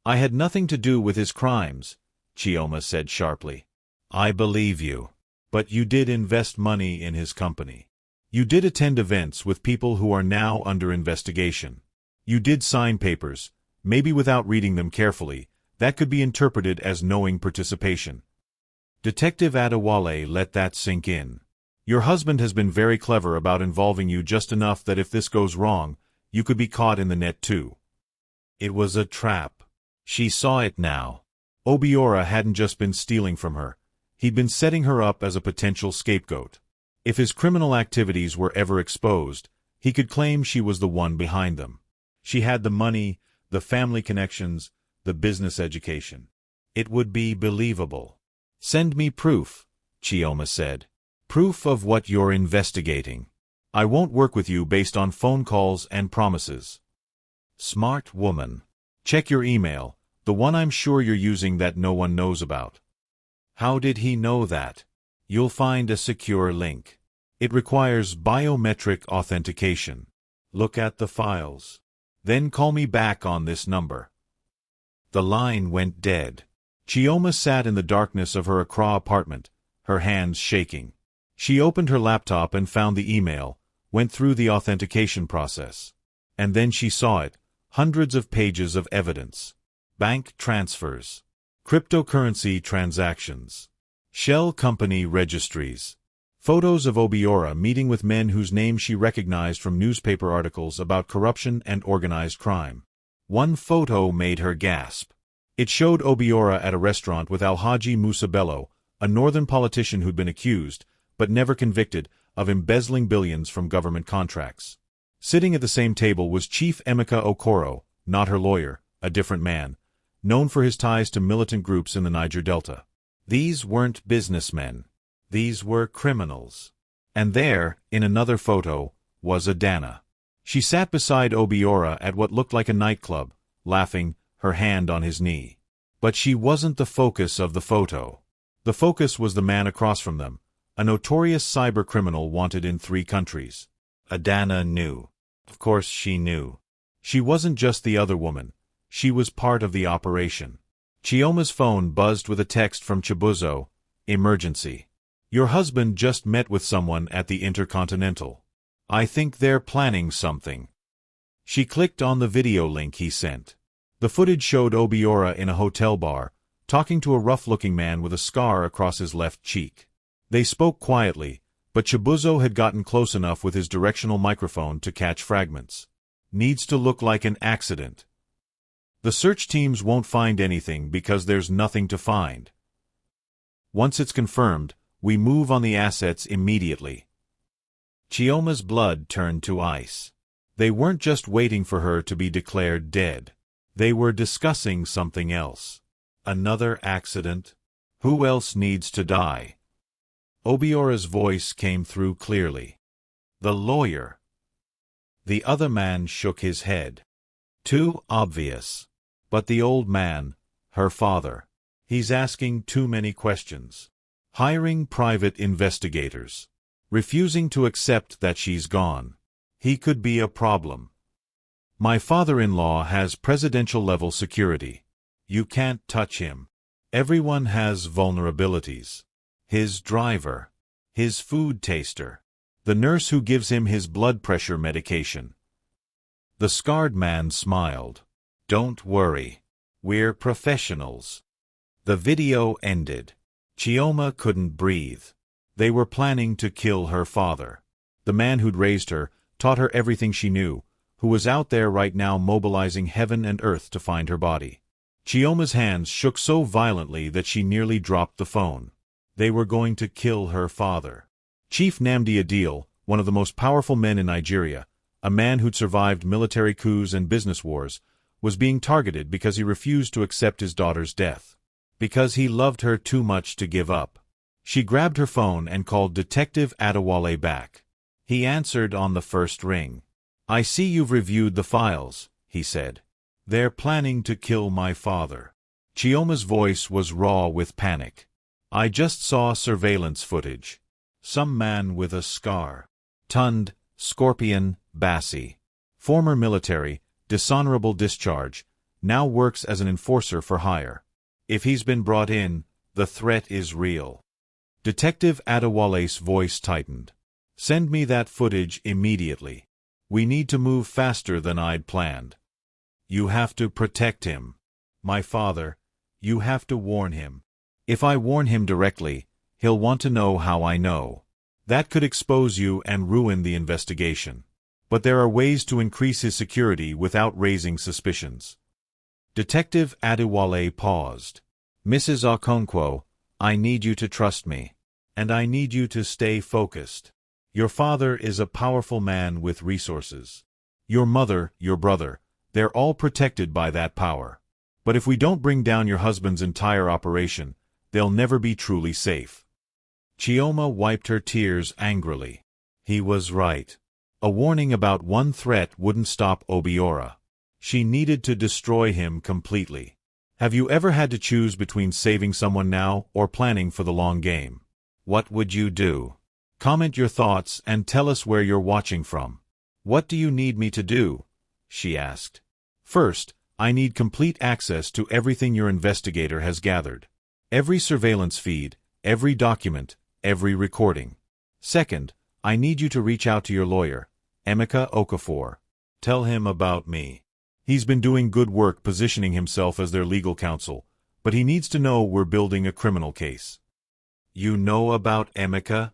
I had nothing to do with his crimes, Chioma said sharply. I believe you. But you did invest money in his company. You did attend events with people who are now under investigation. You did sign papers, maybe without reading them carefully. That could be interpreted as knowing participation. Detective Adewale let that sink in. Your husband has been very clever about involving you just enough that if this goes wrong, you could be caught in the net too. It was a trap. She saw it now. Obiora hadn't just been stealing from her. He'd been setting her up as a potential scapegoat. If his criminal activities were ever exposed, he could claim she was the one behind them. She had the money, the family connections, the business education. It would be believable. Send me proof, Chioma said. Proof of what you're investigating. I won't work with you based on phone calls and promises. Smart woman. Check your email, the one I'm sure you're using that no one knows about. How did he know that? You'll find a secure link. It requires biometric authentication. Look at the files. Then call me back on this number. The line went dead. Chioma sat in the darkness of her Accra apartment, her hands shaking. She opened her laptop and found the email, went through the authentication process. And then she saw it, hundreds of pages of evidence. Bank transfers. Cryptocurrency transactions. Shell company registries. Photos of Obiora meeting with men whose names she recognized from newspaper articles about corruption and organized crime. One photo made her gasp. It showed Obiora at a restaurant with Alhaji Musa Bello, a northern politician who'd been accused, but never convicted, of embezzling billions from government contracts. Sitting at the same table was Chief Emeka Okoro, not her lawyer, a different man. known for his ties to militant groups in the Niger Delta. These weren't businessmen. These were criminals. And there, in another photo, was Adana. She sat beside Obiora at what looked like a nightclub, laughing, her hand on his knee. But she wasn't the focus of the photo. The focus was the man across from them, a notorious cybercriminal wanted in 3 countries. Adana knew. Of course she knew. She wasn't just the other woman. She was part of the operation. Chioma's phone buzzed with a text from Chibuzo. Emergency. Your husband just met with someone at the Intercontinental. I think they're planning something. She clicked on the video link he sent. The footage showed Obiora in a hotel bar, talking to a rough-looking man with a scar across his left cheek. They spoke quietly, but Chibuzo had gotten close enough with his directional microphone to catch fragments. Needs to look like an accident. The search teams won't find anything because there's nothing to find. Once it's confirmed, we move on the assets immediately. Chioma's blood turned to ice. They weren't just waiting for her to be declared dead. They were discussing something else. Another accident? Who else needs to die? Obiora's voice came through clearly. The lawyer. The other man shook his head. Too obvious. But the old man, her father, he's asking too many questions. Hiring private investigators. Refusing to accept that she's gone. He could be a problem. My father-in-law has presidential-level security. You can't touch him. Everyone has vulnerabilities. His driver. His food taster. The nurse who gives him his blood pressure medication. The scarred man smiled. Don't worry. We're professionals. The video ended. Chioma couldn't breathe. They were planning to kill her father. The man who'd raised her, taught her everything she knew, who was out there right now mobilizing heaven and earth to find her body. Chioma's hands shook so violently that she nearly dropped the phone. They were going to kill her father. Chief Nnamdi Adil, one of the most powerful men in Nigeria, a man who'd survived military coups and business wars, was being targeted because he refused to accept his daughter's death. Because he loved her too much to give up. She grabbed her phone and called Detective Adewale back. He answered on the first ring. I see you've reviewed the files, he said. They're planning to kill my father. Chioma's voice was raw with panic. I just saw surveillance footage. Some man with a scar. Tund, Scorpion, Bassi. Former military, dishonorable discharge, now works as an enforcer for hire. If he's been brought in, the threat is real. Detective Adewale's voice tightened. Send me that footage immediately. We need to move faster than I'd planned. You have to protect him. My father, you have to warn him. If I warn him directly, he'll want to know how I know. That could expose you and ruin the investigation. But there are ways to increase his security without raising suspicions. Detective Adewale paused. Mrs. Okonkwo, I need you to trust me. And I need you to stay focused. Your father is a powerful man with resources. Your mother, your brother, they're all protected by that power. But if we don't bring down your husband's entire operation, they'll never be truly safe. Chioma wiped her tears angrily. He was right. A warning about one threat wouldn't stop Obiora. She needed to destroy him completely. Have you ever had to choose between saving someone now or planning for the long game? What would you do? Comment your thoughts and tell us where you're watching from. What do you need me to do? She asked. First, I need complete access to everything your investigator has gathered. Every surveillance feed, every document, every recording. Second, I need you to reach out to your lawyer, Emeka Okafor. Tell him about me. He's been doing good work positioning himself as their legal counsel, but he needs to know we're building a criminal case. You know about Emeka?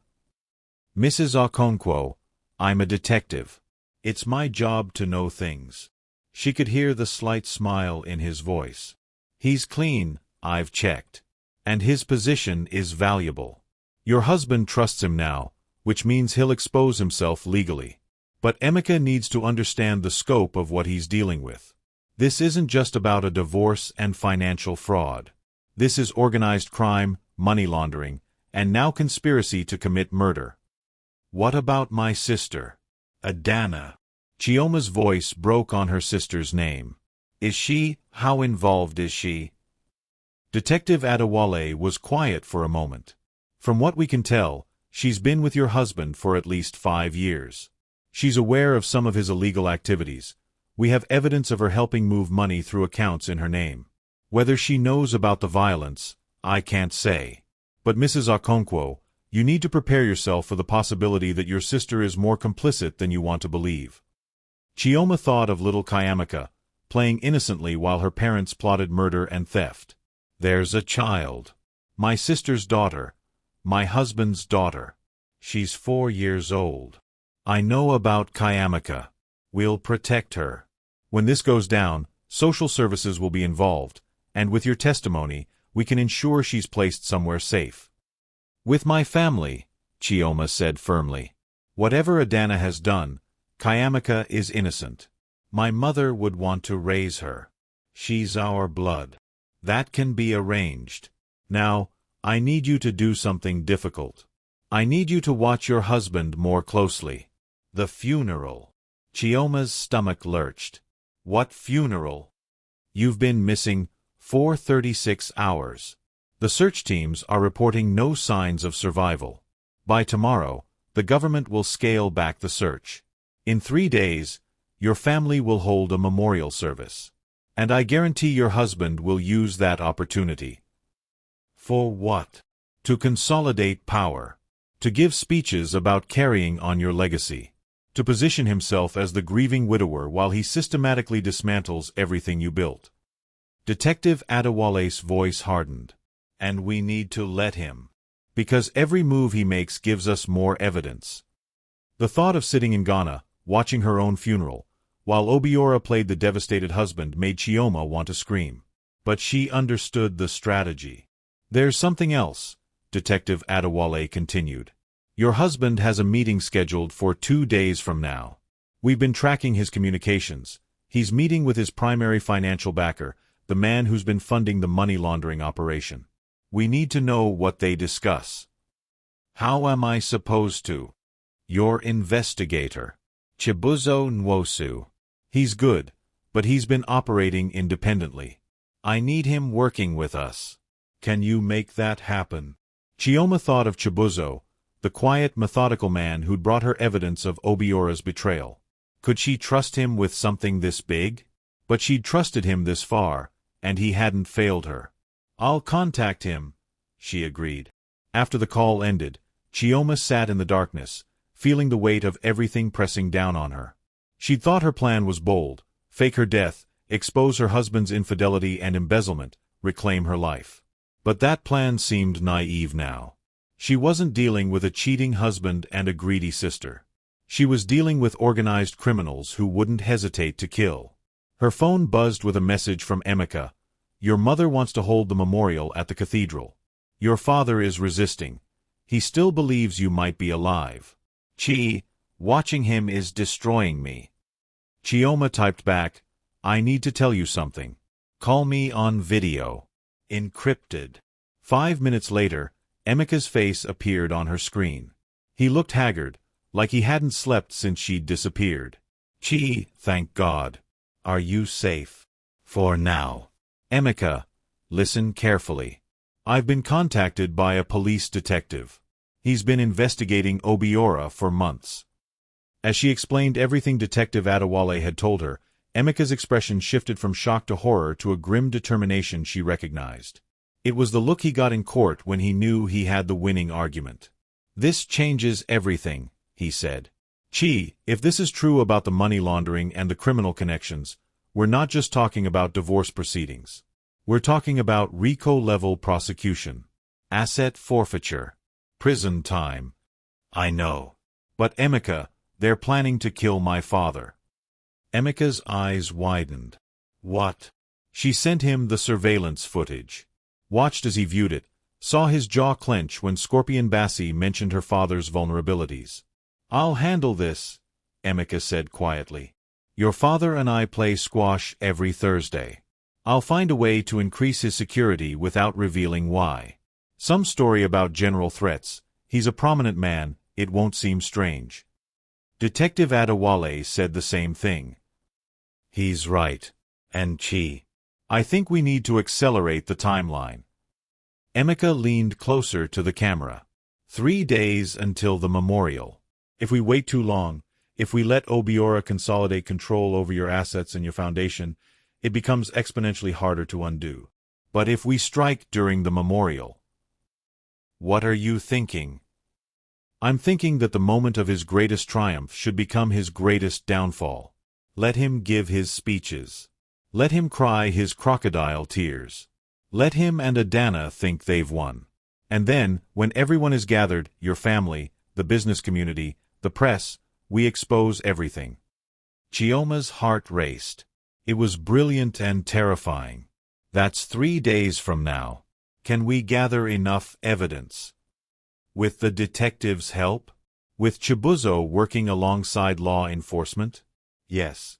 Mrs. Okonkwo, I'm a detective. It's my job to know things. She could hear the slight smile in his voice. He's clean, I've checked. And his position is valuable. Your husband trusts him now, which means he'll expose himself legally. But Emeka needs to understand the scope of what he's dealing with. This isn't just about a divorce and financial fraud. This is organized crime, money laundering, and now conspiracy to commit murder. What about my sister? Adana. Chioma's voice broke on her sister's name. Is she? How involved is she? Detective Adewale was quiet for a moment. From what we can tell, she's been with your husband for at least 5 years. She's aware of some of his illegal activities. We have evidence of her helping move money through accounts in her name. Whether she knows about the violence, I can't say. But Mrs. Okonkwo, you need to prepare yourself for the possibility that your sister is more complicit than you want to believe. Chioma thought of little Kayamika, playing innocently while her parents plotted murder and theft. There's a child. My sister's daughter. My husband's daughter. She's 4 years old. I know about Kayamika. We'll protect her. When this goes down, social services will be involved, and with your testimony, we can ensure she's placed somewhere safe. With my family, Chioma said firmly. Whatever Adana has done, Kayamika is innocent. My mother would want to raise her. She's our blood. That can be arranged. Now, I need you to do something difficult. I need you to watch your husband more closely. The funeral. Chioma's stomach lurched. What funeral? You've been missing for 36 hours. The search teams are reporting no signs of survival. By tomorrow, the government will scale back the search. In 3 days, your family will hold a memorial service. And I guarantee your husband will use that opportunity. For what? To consolidate power. To give speeches about carrying on your legacy. To position himself as the grieving widower while he systematically dismantles everything you built. Detective Adewale's voice hardened. And we need to let him. Because every move he makes gives us more evidence. The thought of sitting in Ghana, watching her own funeral, while Obiora played the devastated husband made Chioma want to scream. But she understood the strategy. There's something else, Detective Adewale continued. Your husband has a meeting scheduled for 2 days from now. We've been tracking his communications. He's meeting with his primary financial backer, the man who's been funding the money laundering operation. We need to know what they discuss. How am I supposed to? Your investigator. Chibuzo Nwosu. He's good, but he's been operating independently. I need him working with us. Can you make that happen? Chioma thought of Chibuzo, the quiet, methodical man who'd brought her evidence of Obiora's betrayal. Could she trust him with something this big? But she'd trusted him this far, and he hadn't failed her. I'll contact him, she agreed. After the call ended, Chioma sat in the darkness, feeling the weight of everything pressing down on her. She'd thought her plan was bold: fake her death, expose her husband's infidelity and embezzlement, reclaim her life. But that plan seemed naive now. She wasn't dealing with a cheating husband and a greedy sister. She was dealing with organized criminals who wouldn't hesitate to kill. Her phone buzzed with a message from Emeka. Your mother wants to hold the memorial at the cathedral. Your father is resisting. He still believes you might be alive. Watching him is destroying me. Chioma typed back, I need to tell you something. Call me on video. Encrypted. 5 minutes later, Emeka's face appeared on her screen. He looked haggard, like he hadn't slept since she'd disappeared. Thank God. Are you safe? For now. Emeka, listen carefully. I've been contacted by a police detective. He's been investigating Obiora for months. As she explained everything Detective Adewale had told her, Emeka's expression shifted from shock to horror to a grim determination she recognized. It was the look he got in court when he knew he had the winning argument. This changes everything, he said. If this is true about the money laundering and the criminal connections, we're not just talking about divorce proceedings. We're talking about RICO-level prosecution, asset forfeiture, prison time. I know. But Emeka, they're planning to kill my father. Emeka's eyes widened. What? She sent him the surveillance footage. Watched as he viewed it, saw his jaw clench when Scorpion Bassi mentioned her father's vulnerabilities. I'll handle this, Emeka said quietly. Your father and I play squash every Thursday. I'll find a way to increase his security without revealing why. Some story about general threats. He's a prominent man, it won't seem strange. Detective Adewale said the same thing. He's right. And I think we need to accelerate the timeline. Emeka leaned closer to the camera. 3 days until the memorial. If we wait too long, if we let Obiora consolidate control over your assets and your foundation, it becomes exponentially harder to undo. But if we strike during the memorial... What are you thinking? I'm thinking that the moment of his greatest triumph should become his greatest downfall. Let him give his speeches. Let him cry his crocodile tears. Let him and Adana think they've won. And then, when everyone is gathered, your family, the business community, the press, we expose everything. Chioma's heart raced. It was brilliant and terrifying. That's 3 days from now. Can we gather enough evidence? With the detectives' help? With Chibuzo working alongside law enforcement? Yes.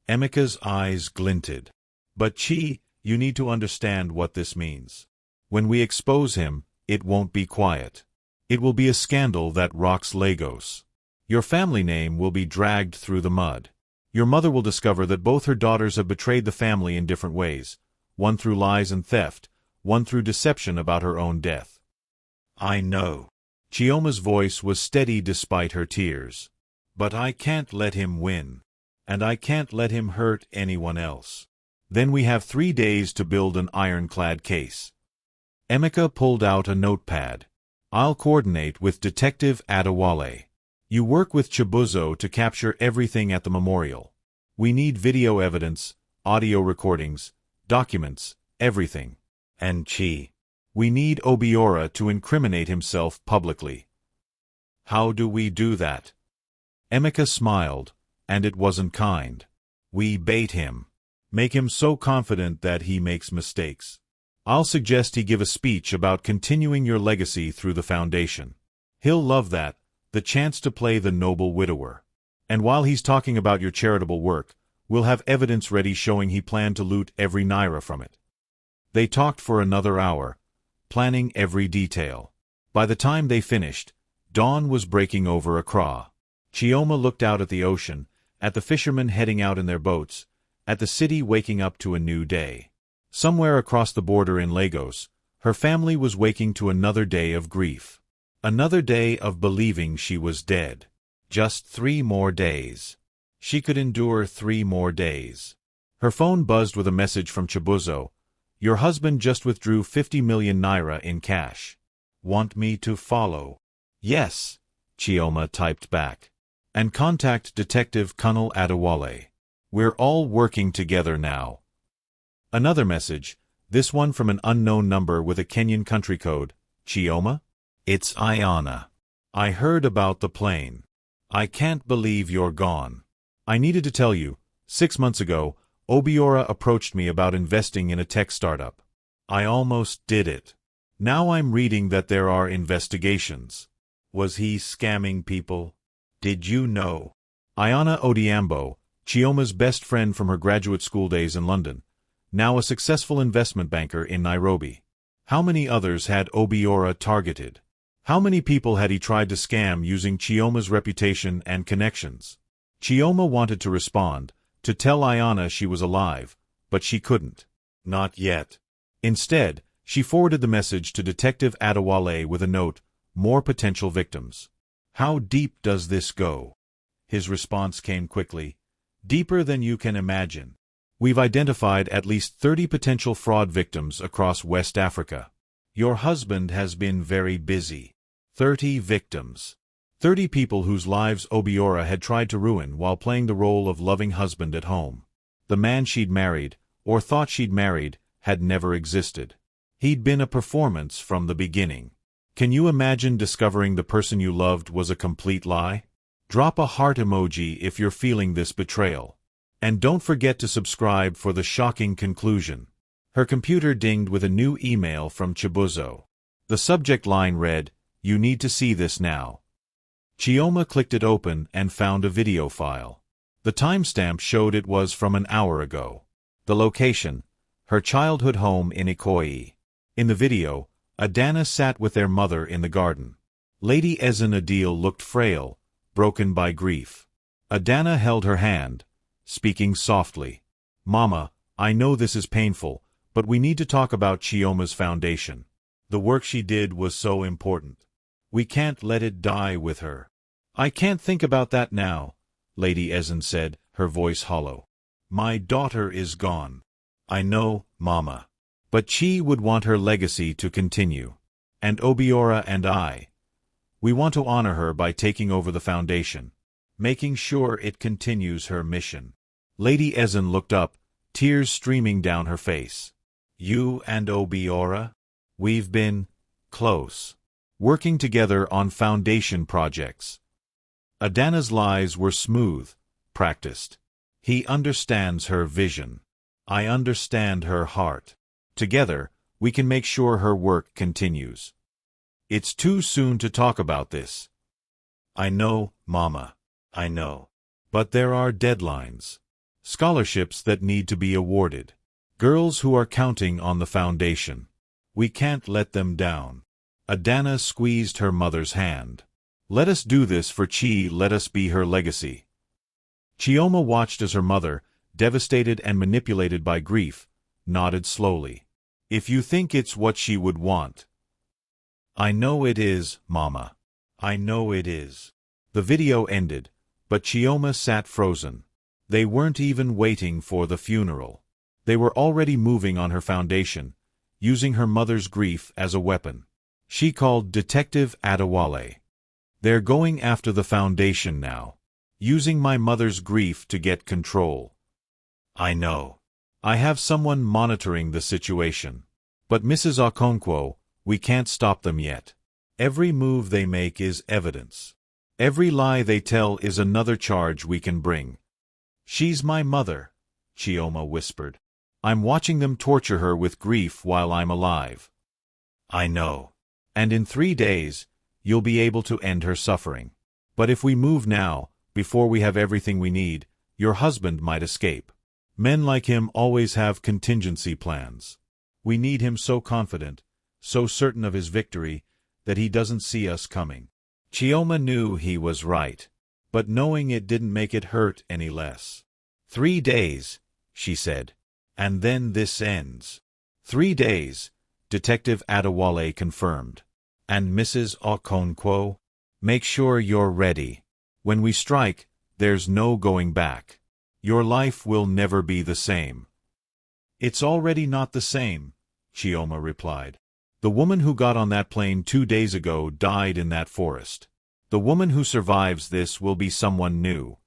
Emeka's eyes glinted. But you need to understand what this means. When we expose him, it won't be quiet. It will be a scandal that rocks Lagos. Your family name will be dragged through the mud. Your mother will discover that both her daughters have betrayed the family in different ways, one through lies and theft, one through deception about her own death. I know. Chioma's voice was steady despite her tears. But I can't let him win. And I can't let him hurt anyone else. Then we have 3 days to build an ironclad case. Emeka pulled out a notepad. I'll coordinate with Detective Adewale. You work with Chibuzo to capture everything at the memorial. We need video evidence, audio recordings, documents, everything. And we need Obiora to incriminate himself publicly. How do we do that? Emeka smiled, and it wasn't kind. We bait him. Make him so confident that he makes mistakes. I'll suggest he give a speech about continuing your legacy through the foundation. He'll love that, the chance to play the noble widower. And while he's talking about your charitable work, we'll have evidence ready showing he planned to loot every naira from it. They talked for another hour, planning every detail. By the time they finished, dawn was breaking over Accra. Chioma looked out at the ocean, at the fishermen heading out in their boats, at the city waking up to a new day. Somewhere across the border in Lagos, her family was waking to another day of grief. Another day of believing she was dead. Just 3 more days. She could endure 3 more days. Her phone buzzed with a message from Chibuzo. Your husband just withdrew 50 million naira in cash. Want me to follow? Yes, Chioma typed back. And contact Detective Colonel Adewale. We're all working together now. Another message, this one from an unknown number with a Kenyan country code. Chioma? It's Ayana. I heard about the plane. I can't believe you're gone. I needed to tell you, 6 months ago, Obiora approached me about investing in a tech startup. I almost did it. Now I'm reading that there are investigations. Was he scamming people? Did you know? Ayana Odiambo, Chioma's best friend from her graduate school days in London, now a successful investment banker in Nairobi. How many others had Obiora targeted? How many people had he tried to scam using Chioma's reputation and connections? Chioma wanted to respond, to tell Ayana she was alive, but she couldn't. Not yet. Instead, she forwarded the message to Detective Adewale with a note, more potential victims. How deep does this go? His response came quickly. Deeper than you can imagine. We've identified at least 30 potential fraud victims across West Africa. Your husband has been very busy. 30 victims. 30 people whose lives Obiora had tried to ruin while playing the role of loving husband at home. The man she'd married, or thought she'd married, had never existed. He'd been a performance from the beginning. Can you imagine discovering the person you loved was a complete lie? Drop a heart emoji if you're feeling this betrayal. And don't forget to subscribe for the shocking conclusion. Her computer dinged with a new email from Chibuzo. The subject line read, "You need to see this now." Chioma clicked it open and found a video file. The timestamp showed it was from an hour ago. The location: her childhood home in Ikoyi. In the video, Adana sat with their mother in the garden. Lady Ezen Adil looked frail, broken by grief. Adana held her hand, speaking softly. "Mama, I know this is painful, but we need to talk about Chioma's foundation. The work she did was so important. We can't let it die with her." "I can't think about that now," Lady Ezen said, her voice hollow. "My daughter is gone." "I know, Mama. But Chi would want her legacy to continue. And Obiora and we want to honor her by taking over the foundation, making sure it continues her mission." Lady Ezen looked up, tears streaming down her face. "You and Obiora? We've been close, working together on foundation projects." Adana's lies were smooth, practiced. "He understands her vision. I understand her heart. Together, we can make sure her work continues." "It's too soon to talk about this." "I know, Mama. I know. But there are deadlines. Scholarships that need to be awarded. Girls who are counting on the foundation. We can't let them down." Adana squeezed her mother's hand. "Let us do this for Chi, let us be her legacy." Chioma watched as her mother, devastated and manipulated by grief, nodded slowly. "If you think it's what she would want." "I know it is, Mama. I know it is." The video ended, but Chioma sat frozen. They weren't even waiting for the funeral. They were already moving on her foundation, using her mother's grief as a weapon. She called Detective Adewale. "They're going after the foundation now, using my mother's grief to get control." "I know. I have someone monitoring the situation. But Mrs. Okonkwo, we can't stop them yet. Every move they make is evidence. Every lie they tell is another charge we can bring." "She's my mother," Chioma whispered. "I'm watching them torture her with grief while I'm alive." "I know. And in 3 days, you'll be able to end her suffering. But if we move now, before we have everything we need, your husband might escape. Men like him always have contingency plans. We need him so confident, so certain of his victory, that he doesn't see us coming." Chioma knew he was right, but knowing it didn't make it hurt any less. 3 days, she said. "And then this ends." 3 days, Detective Adewale confirmed. "And Mrs. Okonkwo, make sure you're ready. When we strike, there's no going back. Your life will never be the same." "It's already not the same," Chioma replied. "The woman who got on that plane 2 days ago died in that forest. The woman who survives this will be someone new."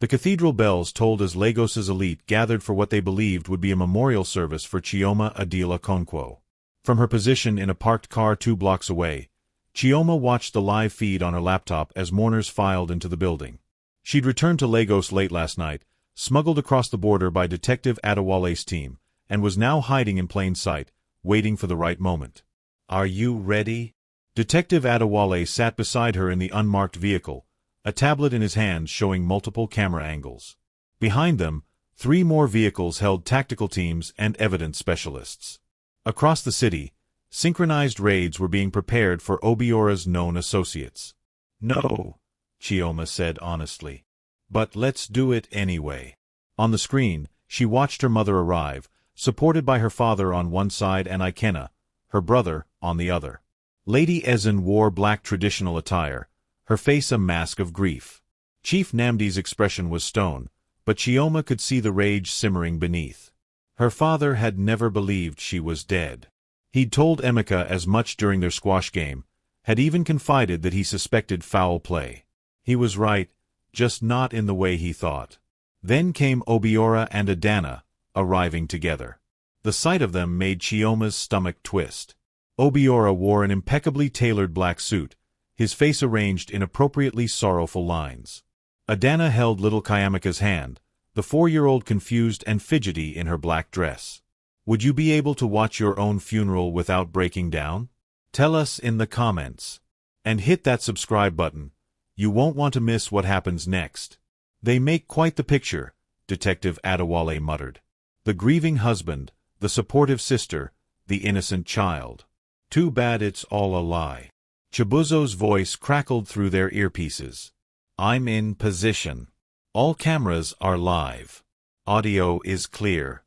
The cathedral bells tolled as Lagos's elite gathered for what they believed would be a memorial service for Chioma Adil Okonkwo. From her position in a parked car 2 blocks away, Chioma watched the live feed on her laptop as mourners filed into the building. She'd returned to Lagos late last night, smuggled across the border by Detective Adewale's team, and was now hiding in plain sight, waiting for the right moment. "Are you ready?" Detective Adewale sat beside her in the unmarked vehicle, a tablet in his hand showing multiple camera angles. Behind them, 3 more vehicles held tactical teams and evidence specialists. Across the city, synchronized raids were being prepared for Obiora's known associates. "No," Chioma said honestly. "But let's do it anyway." On the screen, she watched her mother arrive, supported by her father on one side and Ikena, her brother, on the other. Lady Ezen wore black traditional attire, her face a mask of grief. Chief Namdi's expression was stone, but Chioma could see the rage simmering beneath. Her father had never believed she was dead. He'd told Emeka as much during their squash game, had even confided that he suspected foul play. He was right, just not in the way he thought. Then came Obiora and Adana, arriving together. The sight of them made Chioma's stomach twist. Obiora wore an impeccably tailored black suit, his face arranged in appropriately sorrowful lines. Adana held little Kayamika's hand, the 4-year-old confused and fidgety in her black dress. Would you be able to watch your own funeral without breaking down? Tell us in the comments. And hit that subscribe button. You won't want to miss what happens next. They make quite the picture, Detective Adewale muttered. The grieving husband, the supportive sister, the innocent child. Too bad it's all a lie. Chibuzo's voice crackled through their earpieces. I'm in position. All cameras are live. Audio is clear.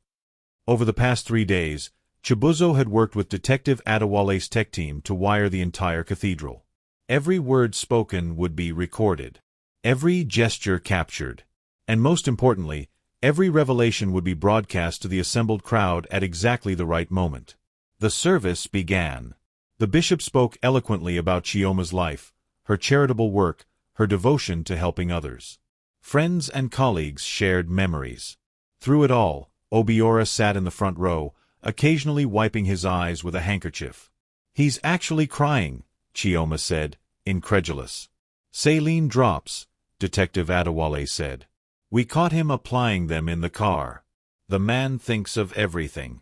Over the past 3 days, Chibuzo had worked with Detective Adewale's tech team to wire the entire cathedral. Every word spoken would be recorded. Every gesture captured. And most importantly, every revelation would be broadcast to the assembled crowd at exactly the right moment. The service began. The bishop spoke eloquently about Chioma's life, her charitable work, her devotion to helping others. Friends and colleagues shared memories. Through it all, Obiora sat in the front row, occasionally wiping his eyes with a handkerchief. He's actually crying, Chioma said, incredulous. Saline drops, Detective Adewale said. We caught him applying them in the car. The man thinks of everything.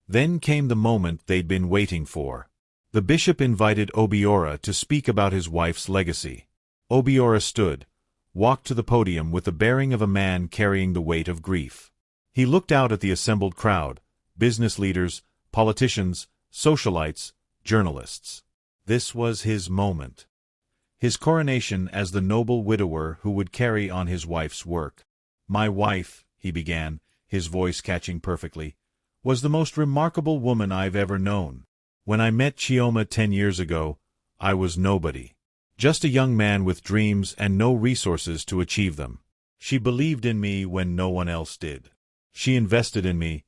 Then came the moment they'd been waiting for. The bishop invited Obiora to speak about his wife's legacy. Obiora stood, walked to the podium with the bearing of a man carrying the weight of grief. He looked out at the assembled crowd, business leaders, politicians, socialites, journalists. This was his moment. His coronation as the noble widower who would carry on his wife's work. My wife, he began, his voice catching perfectly, was the most remarkable woman I've ever known. When I met Chioma 10 years ago, I was nobody. Just a young man with dreams and no resources to achieve them. She believed in me when no one else did. She invested in me,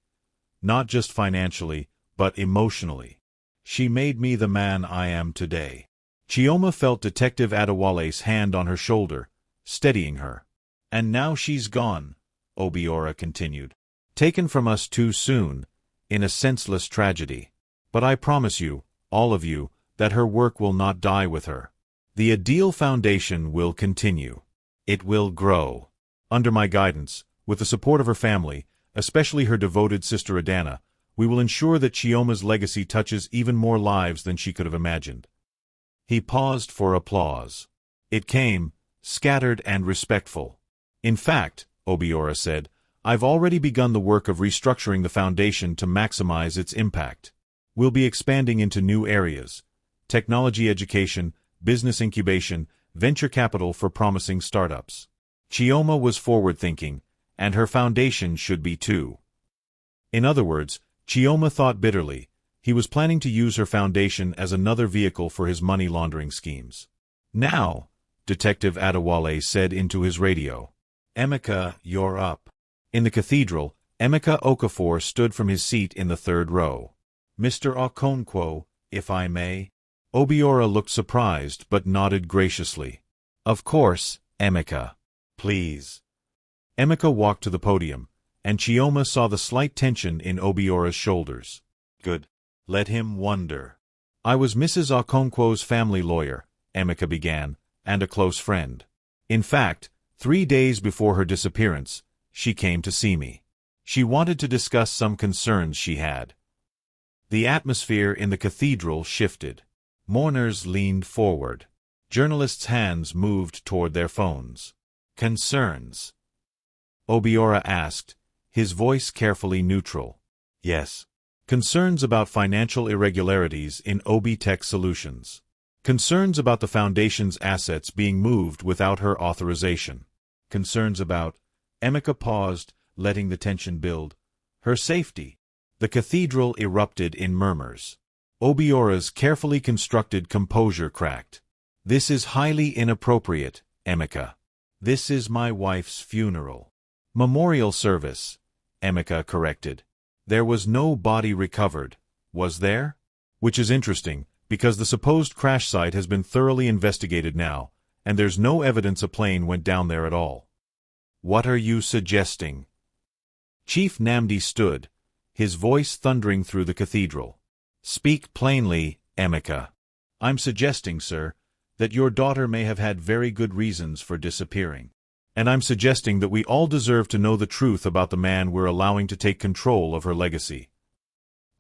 not just financially, but emotionally. She made me the man I am today. Chioma felt Detective Adewale's hand on her shoulder, steadying her. And now she's gone, Obiora continued. Taken from us too soon, in a senseless tragedy. But I promise you, all of you, that her work will not die with her. The Ideal Foundation will continue. It will grow. Under my guidance, with the support of her family, especially her devoted sister Adana, we will ensure that Chioma's legacy touches even more lives than she could have imagined. He paused for applause. It came, scattered and respectful. In fact, Obiora said, I've already begun the work of restructuring the foundation to maximize its impact. We'll be expanding into new areas: technology education, business incubation, venture capital for promising startups. Chioma was forward-thinking, and her foundation should be too. In other words, Chioma thought bitterly, he was planning to use her foundation as another vehicle for his money laundering schemes. Now, Detective Adewale said into his radio, Emeka, you're up. In the cathedral, Emeka Okafor stood from his seat in the third row. Mr. Okonkwo, if I may. Obiora looked surprised but nodded graciously. Of course, Emeka. Please. Emeka walked to the podium, and Chioma saw the slight tension in Obiora's shoulders. Good. Let him wonder. I was Mrs. Okonkwo's family lawyer, Emeka began, and a close friend. In fact, 3 days before her disappearance, she came to see me. She wanted to discuss some concerns she had. The atmosphere in the cathedral shifted. Mourners leaned forward. Journalists' hands moved toward their phones. Concerns? Obiora asked, his voice carefully neutral. Yes. Concerns about financial irregularities in Obi Tech Solutions. Concerns about the Foundation's assets being moved without her authorization. Concerns about, Emeka paused, letting the tension build, her safety. The cathedral erupted in murmurs. Obiora's carefully constructed composure cracked. This is highly inappropriate, Emeka. This is my wife's funeral. Memorial service, Emeka corrected. There was no body recovered, was there? Which is interesting, because the supposed crash site has been thoroughly investigated now, and there's no evidence a plane went down there at all. What are you suggesting? Chief Namdi stood, his voice thundering through the cathedral. Speak plainly, Emeka. I'm suggesting, sir, that your daughter may have had very good reasons for disappearing. And I'm suggesting that we all deserve to know the truth about the man we're allowing to take control of her legacy.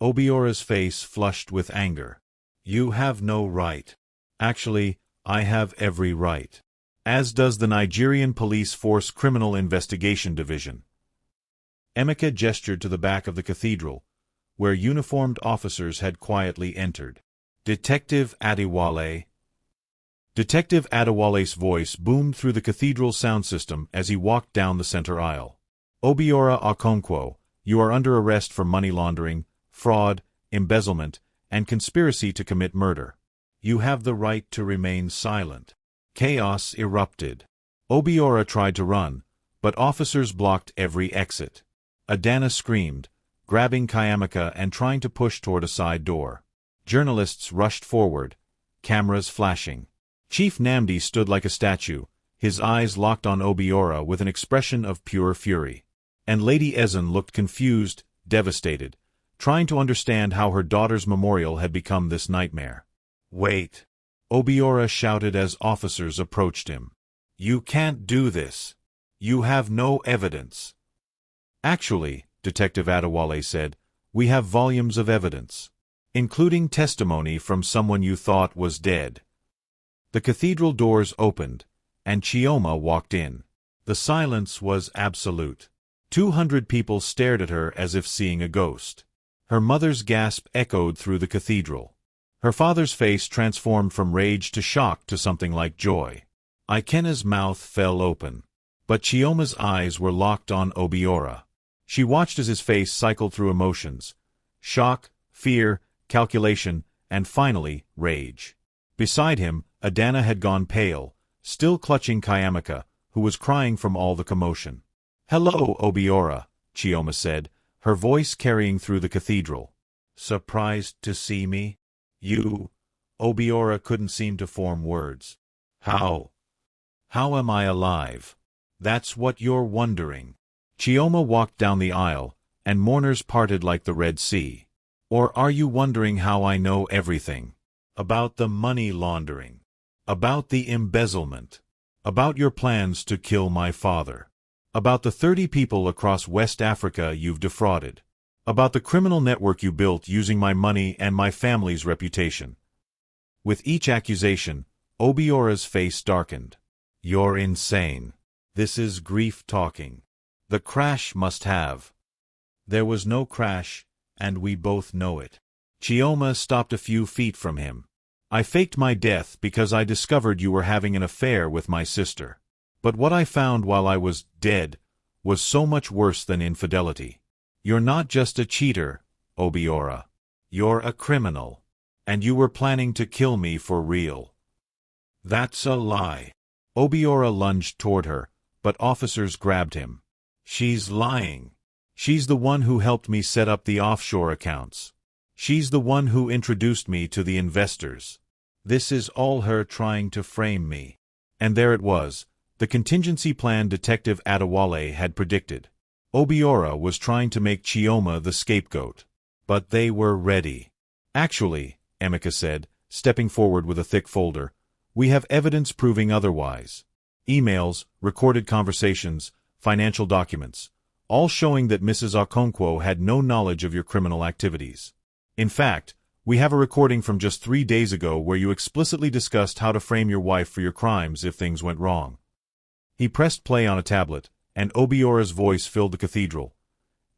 Obiora's face flushed with anger. You have no right. Actually, I have every right. as does the Nigerian Police Force Criminal Investigation Division. Emeka gestured to the back of the cathedral, where uniformed officers had quietly entered. Detective Adewale. Detective Adewale's voice boomed through the cathedral's sound system as he walked down the center aisle. Obiora Okonkwo, you are under arrest for money laundering, fraud, embezzlement, and conspiracy to commit murder. You have the right to remain silent. Chaos erupted. Obiora tried to run, but officers blocked every exit. Adana screamed, grabbing Kayamaka and trying to push toward a side door. Journalists rushed forward, cameras flashing. Chief Namdi stood like a statue, his eyes locked on Obiora with an expression of pure fury. And Lady Ezen looked confused, devastated, trying to understand how her daughter's memorial had become this nightmare. Wait! Obiora shouted as officers approached him. You can't do this. You have no evidence. Actually, Detective Adewale said, we have volumes of evidence, including testimony from someone you thought was dead. The cathedral doors opened, and Chioma walked in. The silence was absolute. 200 people stared at her as if seeing a ghost. Her mother's gasp echoed through the cathedral. Her father's face transformed from rage to shock to something like joy. Ikena's mouth fell open. But Chioma's eyes were locked on Obiora. She watched as his face cycled through emotions: shock, fear, calculation, and finally, rage. Beside him, Adana had gone pale, still clutching Kayamaka, who was crying from all the commotion. Hello, Obiora, Chioma said, her voice carrying through the cathedral. Surprised to see me? You? Obiora couldn't seem to form words. How? How am I alive? That's what you're wondering. Chioma walked down the aisle, and mourners parted like the Red Sea. Or are you wondering how I know everything? About the money laundering. About the embezzlement. About your plans to kill my father. About the 30 people across West Africa you've defrauded. About the criminal network you built using my money and my family's reputation. With each accusation, Obiora's face darkened. You're insane. This is grief talking. The crash must have. There was no crash, and we both know it. Chioma stopped a few feet from him. I faked my death because I discovered you were having an affair with my sister. But what I found while I was dead was so much worse than infidelity. You're not just a cheater, Obiora. You're a criminal. And you were planning to kill me for real. That's a lie. Obiora lunged toward her, but officers grabbed him. She's lying. She's the one who helped me set up the offshore accounts. She's the one who introduced me to the investors. This is all her trying to frame me. And there it was, the contingency plan Detective Adewale had predicted. Obiora was trying to make Chioma the scapegoat. But they were ready. Actually, Emeka said, stepping forward with a thick folder, we have evidence proving otherwise. Emails, recorded conversations, financial documents, all showing that Mrs. Okonkwo had no knowledge of your criminal activities. In fact, we have a recording from just 3 days ago where you explicitly discussed how to frame your wife for your crimes if things went wrong. He pressed play on a tablet, and Obiora's voice filled the cathedral.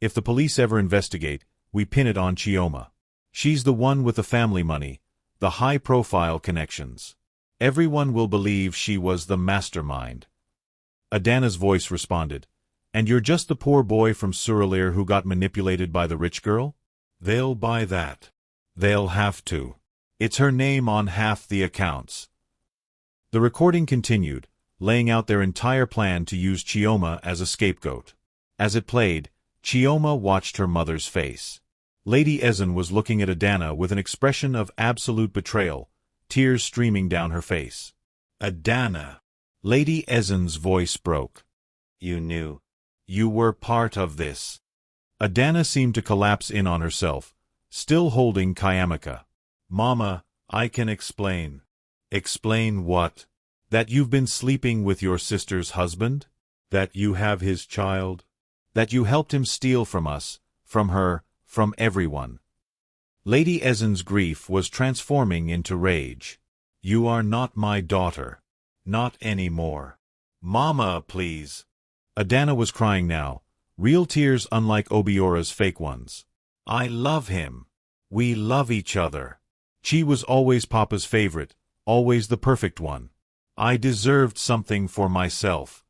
If the police ever investigate, we pin it on Chioma. She's the one with the family money, the high-profile connections. Everyone will believe she was the mastermind. Adana's voice responded, and you're just the poor boy from Surulere who got manipulated by the rich girl? They'll buy that. They'll have to. It's her name on half the accounts. The recording continued, laying out their entire plan to use Chioma as a scapegoat. As it played, Chioma watched her mother's face. Lady Ezen was looking at Adana with an expression of absolute betrayal, tears streaming down her face. Adana. Lady Ezen's voice broke. You knew. You were part of this. Adana seemed to collapse in on herself, still holding Kayamaka. Mama, I can explain. Explain what? That you've been sleeping with your sister's husband? That you have his child? That you helped him steal from us, from her, from everyone. Lady Ezen's grief was transforming into rage. You are not my daughter. Not anymore. Mama, please. Adana was crying now, real tears unlike Obiora's fake ones. I love him. We love each other. Chi was always Papa's favorite, always the perfect one. I deserved something for myself.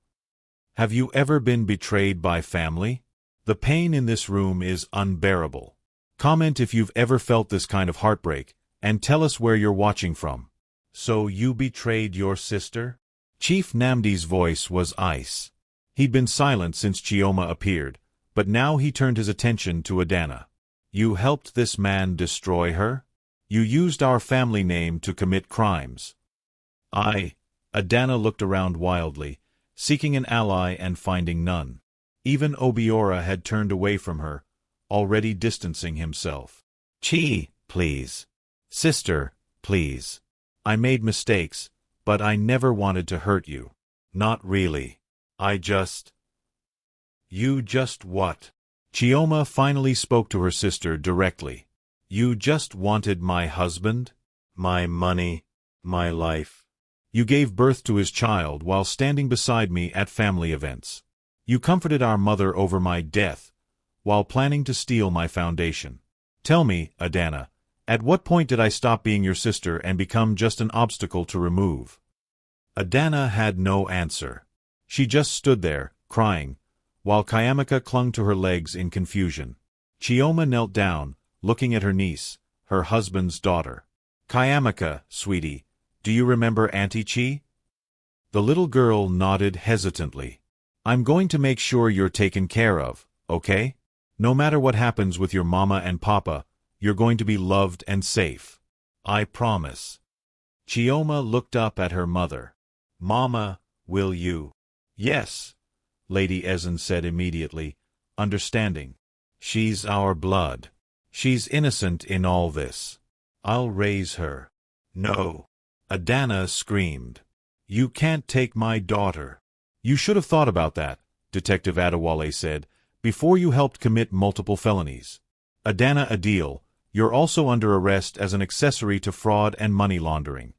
Have you ever been betrayed by family? The pain in this room is unbearable. Comment if you've ever felt this kind of heartbreak, and tell us where you're watching from. So you betrayed your sister? Chief Namdi's voice was ice. He'd been silent since Chioma appeared, but now he turned his attention to Adana. You helped this man destroy her? You used our family name to commit crimes. Adana looked around wildly, seeking an ally and finding none. Even Obiora had turned away from her, already distancing himself. Chi, please. Sister, please. I made mistakes, but I never wanted to hurt you. Not really. You just what? Chioma finally spoke to her sister directly. You just wanted my husband? My money? My life? You gave birth to his child while standing beside me at family events. You comforted our mother over my death, while planning to steal my foundation. Tell me, Adana, at what point did I stop being your sister and become just an obstacle to remove? Adana had no answer. She just stood there, crying, while Kayamika clung to her legs in confusion. Chioma knelt down, looking at her niece, her husband's daughter. Kayamika, sweetie, do you remember Auntie Chi? The little girl nodded hesitantly. I'm going to make sure you're taken care of, okay? No matter what happens with your mama and papa, you're going to be loved and safe. I promise. Chioma looked up at her mother. Mama, will you? Yes, Lady Ezen said immediately, understanding. She's our blood. She's innocent in all this. I'll raise her. No. Adana screamed. You can't take my daughter. You should have thought about that, Detective Adewale said, before you helped commit multiple felonies. Adana Adil, you're also under arrest as an accessory to fraud and money laundering.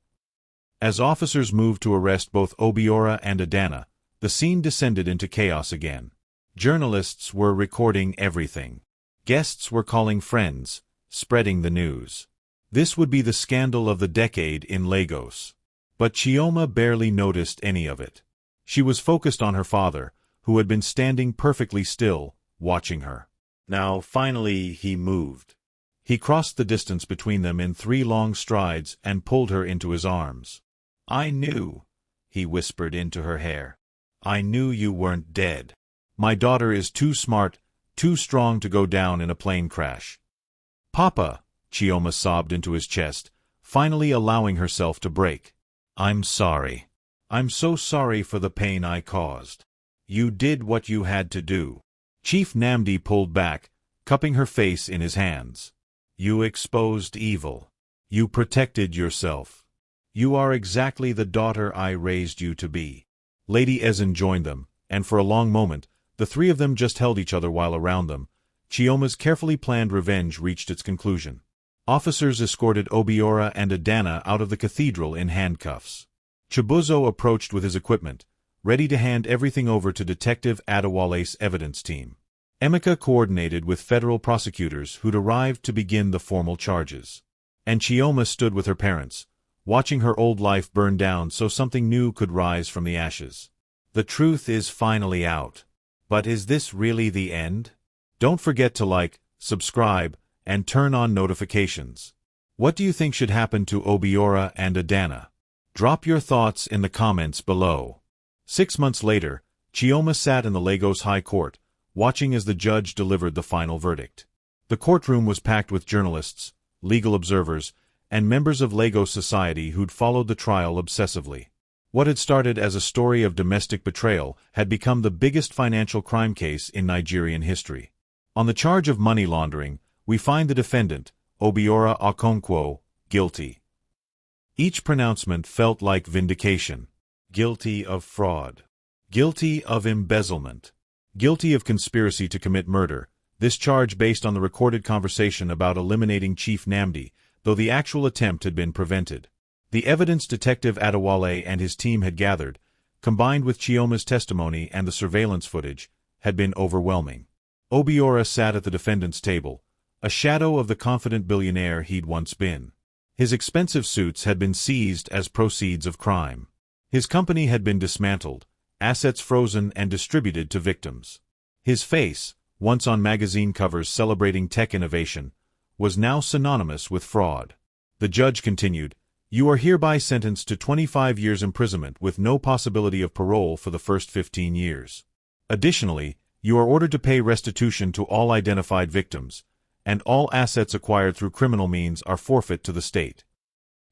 As officers moved to arrest both Obiora and Adana, the scene descended into chaos again. Journalists were recording everything. Guests were calling friends, spreading the news. This would be the scandal of the decade in Lagos. But Chioma barely noticed any of it. She was focused on her father, who had been standing perfectly still, watching her. Now, finally, he moved. He crossed the distance between them in 3 long strides and pulled her into his arms. I knew, he whispered into her hair. I knew you weren't dead. My daughter is too smart, too strong to go down in a plane crash. Papa, Chioma sobbed into his chest, finally allowing herself to break. I'm sorry. I'm so sorry for the pain I caused. You did what you had to do. Chief Namdi pulled back, cupping her face in his hands. You exposed evil. You protected yourself. You are exactly the daughter I raised you to be. Lady Ezen joined them, and for a long moment, the 3 of them just held each other while around them. Chioma's carefully planned revenge reached its conclusion. Officers escorted Obiora and Adana out of the cathedral in handcuffs. Chibuzo approached with his equipment, ready to hand everything over to Detective Adewale's evidence team. Emeka coordinated with federal prosecutors who'd arrived to begin the formal charges. And Chioma stood with her parents, watching her old life burn down so something new could rise from the ashes. The truth is finally out. But is this really the end? Don't forget to like, subscribe, and turn on notifications. What do you think should happen to Obiora and Adana? Drop your thoughts in the comments below. 6 months later, Chioma sat in the Lagos High Court, watching as the judge delivered the final verdict. The courtroom was packed with journalists, legal observers, and members of Lagos society who'd followed the trial obsessively. What had started as a story of domestic betrayal had become the biggest financial crime case in Nigerian history. On the charge of money laundering, we find the defendant, Obiora Okonkwo, guilty. Each pronouncement felt like vindication. Guilty of fraud. Guilty of embezzlement. Guilty of conspiracy to commit murder, this charge based on the recorded conversation about eliminating Chief Namdi, though the actual attempt had been prevented. The evidence Detective Adewale and his team had gathered, combined with Chioma's testimony and the surveillance footage, had been overwhelming. Obiora sat at the defendant's table, a shadow of the confident billionaire he'd once been. His expensive suits had been seized as proceeds of crime. His company had been dismantled, assets frozen and distributed to victims. His face, once on magazine covers celebrating tech innovation, was now synonymous with fraud. The judge continued, "You are hereby sentenced to 25 years imprisonment with no possibility of parole for the first 15 years. Additionally, you are ordered to pay restitution to all identified victims, and all assets acquired through criminal means are forfeit to the state."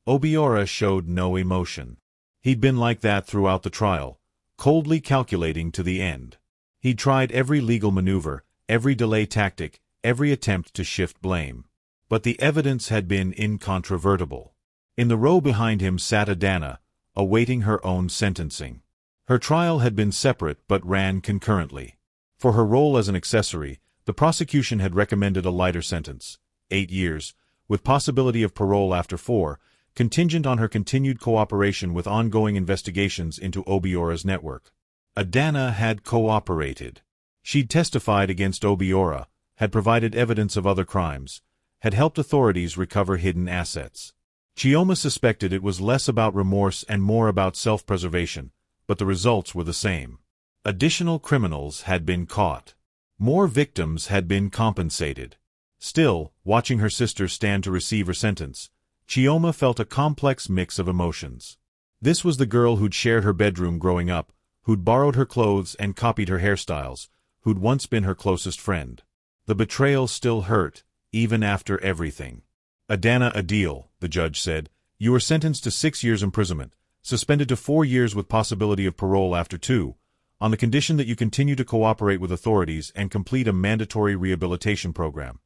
Obiora showed no emotion. He'd been like that throughout the trial, coldly calculating to the end. He'd tried every legal maneuver, every delay tactic, every attempt to shift blame. But the evidence had been incontrovertible. In the row behind him sat Adana, awaiting her own sentencing. Her trial had been separate but ran concurrently. For her role as an accessory, the prosecution had recommended a lighter sentence, 8 years, with possibility of parole after 4, contingent on her continued cooperation with ongoing investigations into Obiora's network. Adana had cooperated. She'd testified against Obiora, had provided evidence of other crimes, had helped authorities recover hidden assets. Chioma suspected it was less about remorse and more about self-preservation, but the results were the same. Additional criminals had been caught. More victims had been compensated. Still, watching her sister stand to receive her sentence, Chioma felt a complex mix of emotions. This was the girl who'd shared her bedroom growing up, who'd borrowed her clothes and copied her hairstyles, who'd once been her closest friend. The betrayal still hurt, even after everything. "Adana Adil," the judge said, "you are sentenced to 6 years imprisonment, suspended to 4 years with possibility of parole after 2, on the condition that you continue to cooperate with authorities and complete a mandatory rehabilitation program."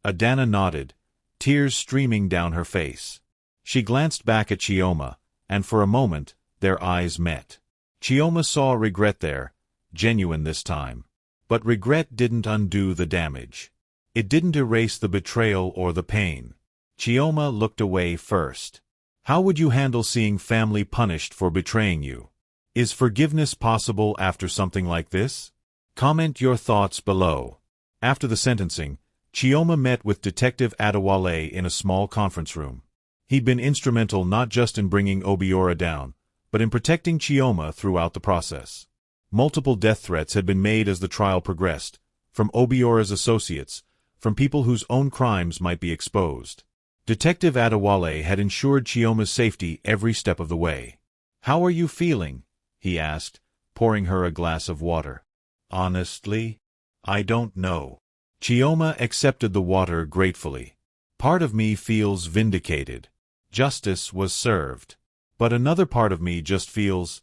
Adana nodded, tears streaming down her face. She glanced back at Chioma, and for a moment, their eyes met. Chioma saw regret there, genuine this time. But regret didn't undo the damage. It didn't erase the betrayal or the pain. Chioma looked away first. How would you handle seeing family punished for betraying you? Is forgiveness possible after something like this? Comment your thoughts below. After the sentencing, Chioma met with Detective Adewale in a small conference room. He'd been instrumental not just in bringing Obiora down, but in protecting Chioma throughout the process. Multiple death threats had been made as the trial progressed, from Obiora's associates, from people whose own crimes might be exposed. Detective Adewale had ensured Chioma's safety every step of the way. "How are you feeling?" he asked, pouring her a glass of water. "Honestly, I don't know." Chioma accepted the water gratefully. "Part of me feels vindicated. Justice was served. But another part of me just feels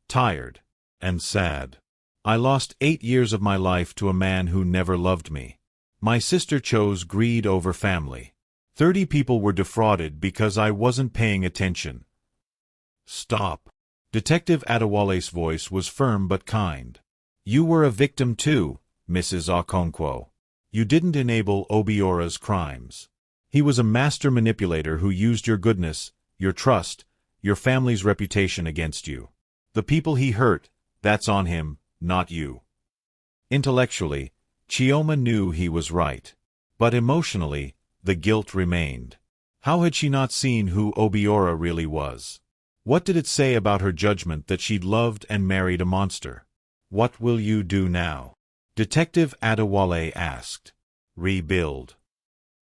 tired and sad. I lost 8 years of my life to a man who never loved me. My sister chose greed over family. 30 people were defrauded because I wasn't paying attention." "Stop." Detective Adewale's voice was firm but kind. "You were a victim too, Mrs. Okonkwo. You didn't enable Obiora's crimes. He was a master manipulator who used your goodness, your trust, your family's reputation against you. The people he hurt, that's on him, not you." Intellectually, Chioma knew he was right. But emotionally, the guilt remained. How had she not seen who Obiora really was? What did it say about her judgment that she'd loved and married a monster? "What will you do now?" Detective Adewale asked. "Rebuild."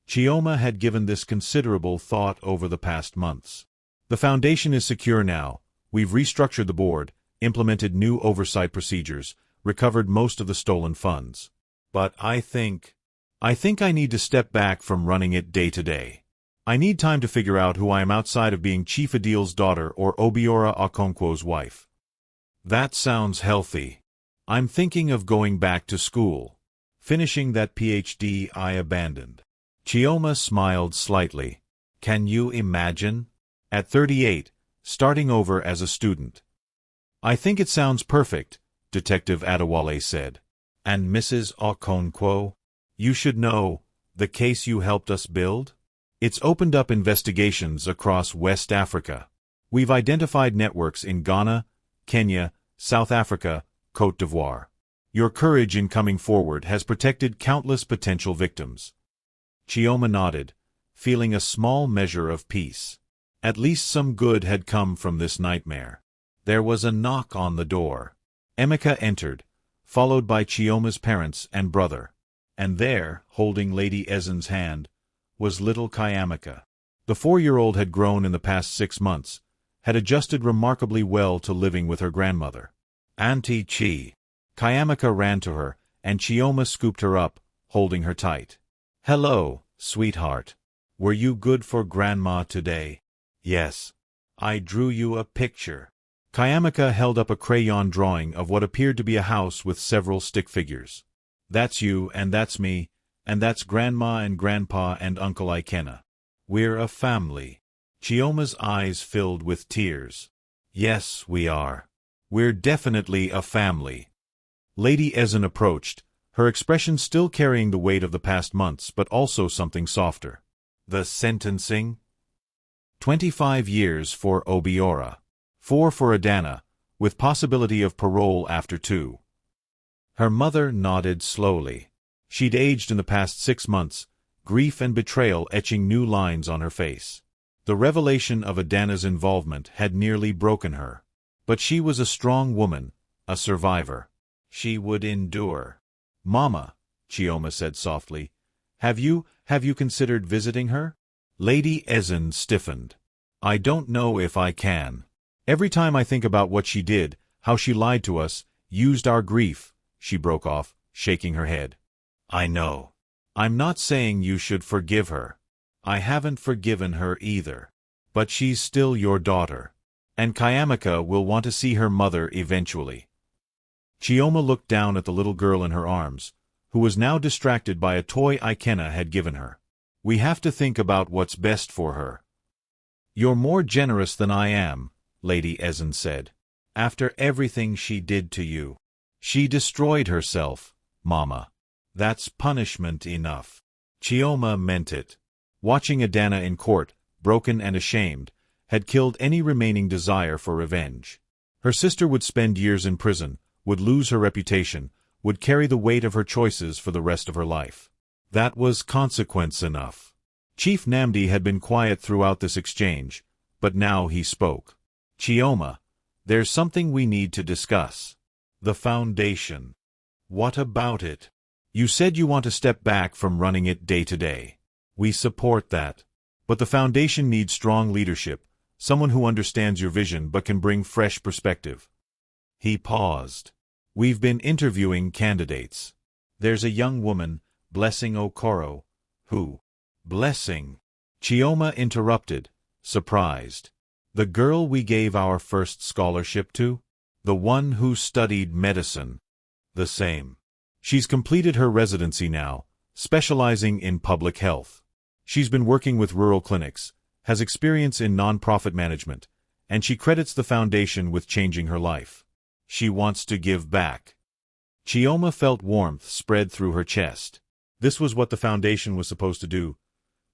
Chioma had given this considerable thought over the past months. "The foundation is secure now. We've restructured the board, implemented new oversight procedures, recovered most of the stolen funds. But I think I need to step back from running it day to day. I need time to figure out who I am outside of being Chief Adil's daughter or Obiora Okonkwo's wife." "That sounds healthy. I'm thinking of going back to school, finishing that PhD I abandoned." Chioma smiled slightly. "Can you imagine? At 38, starting over as a student." "I think it sounds perfect," Detective Adewale said. "And Mrs. Okonkwo, you should know, the case you helped us build? It's opened up investigations across West Africa. We've identified networks in Ghana, Kenya, South Africa, Côte d'Ivoire. Your courage in coming forward has protected countless potential victims." Chioma nodded, feeling a small measure of peace. At least some good had come from this nightmare. There was a knock on the door. Emeka entered, followed by Chioma's parents and brother. And there, holding Lady Ezen's hand, was little Kayamaka. The 4-year-old had grown in the past 6 months, had adjusted remarkably well to living with her grandmother. "Auntie Chi." Kayamaka ran to her, and Chioma scooped her up, holding her tight. "Hello, sweetheart. Were you good for Grandma today?" "Yes. I drew you a picture." Kayamaka held up a crayon drawing of what appeared to be a house with several stick figures. "That's you, and that's me, and that's Grandma and Grandpa and Uncle Ikena. We're a family." Chioma's eyes filled with tears. "Yes, we are. We're definitely a family." Lady Ezen approached, her expression still carrying the weight of the past months but also something softer. "The sentencing?" 25 years for Obiora. 4 for Adana, with possibility of parole after 2. Her mother nodded slowly. She'd aged in the past 6 months, grief and betrayal etching new lines on her face. The revelation of Adana's involvement had nearly broken her. But she was a strong woman, a survivor. She would endure. "Mama," Chioma said softly, have you considered visiting her?" Lady Ezen stiffened. "I don't know if I can. Every time I think about what she did, how she lied to us, used our grief," she broke off, shaking her head. "I know. I'm not saying you should forgive her. I haven't forgiven her either. But she's still your daughter. And Kayamaka will want to see her mother eventually." Chioma looked down at the little girl in her arms, who was now distracted by a toy Ikena had given her. "We have to think about what's best for her." "You're more generous than I am," Lady Ezen said. "After everything she did to you. She destroyed herself, Mama. That's punishment enough." Chioma meant it. Watching Adana in court, broken and ashamed, had killed any remaining desire for revenge. Her sister would spend years in prison, would lose her reputation, would carry the weight of her choices for the rest of her life. That was consequence enough. Chief Namdi had been quiet throughout this exchange, but now he spoke. "Chioma, there's something we need to discuss. The foundation. What about it? You said you want to step back from running it day to day. We support that. But the foundation needs strong leadership, someone who understands your vision but can bring fresh perspective." He paused. "We've been interviewing candidates. There's a young woman, Blessing Okoro, who—" "Blessing?" Chioma interrupted, surprised. "The girl we gave our first scholarship to? The one who studied medicine?" "The same. She's completed her residency now, specializing in public health. She's been working with rural clinics, has experience in non-profit management, and she credits the foundation with changing her life. She wants to give back." Chioma felt warmth spread through her chest. This was what the foundation was supposed to do: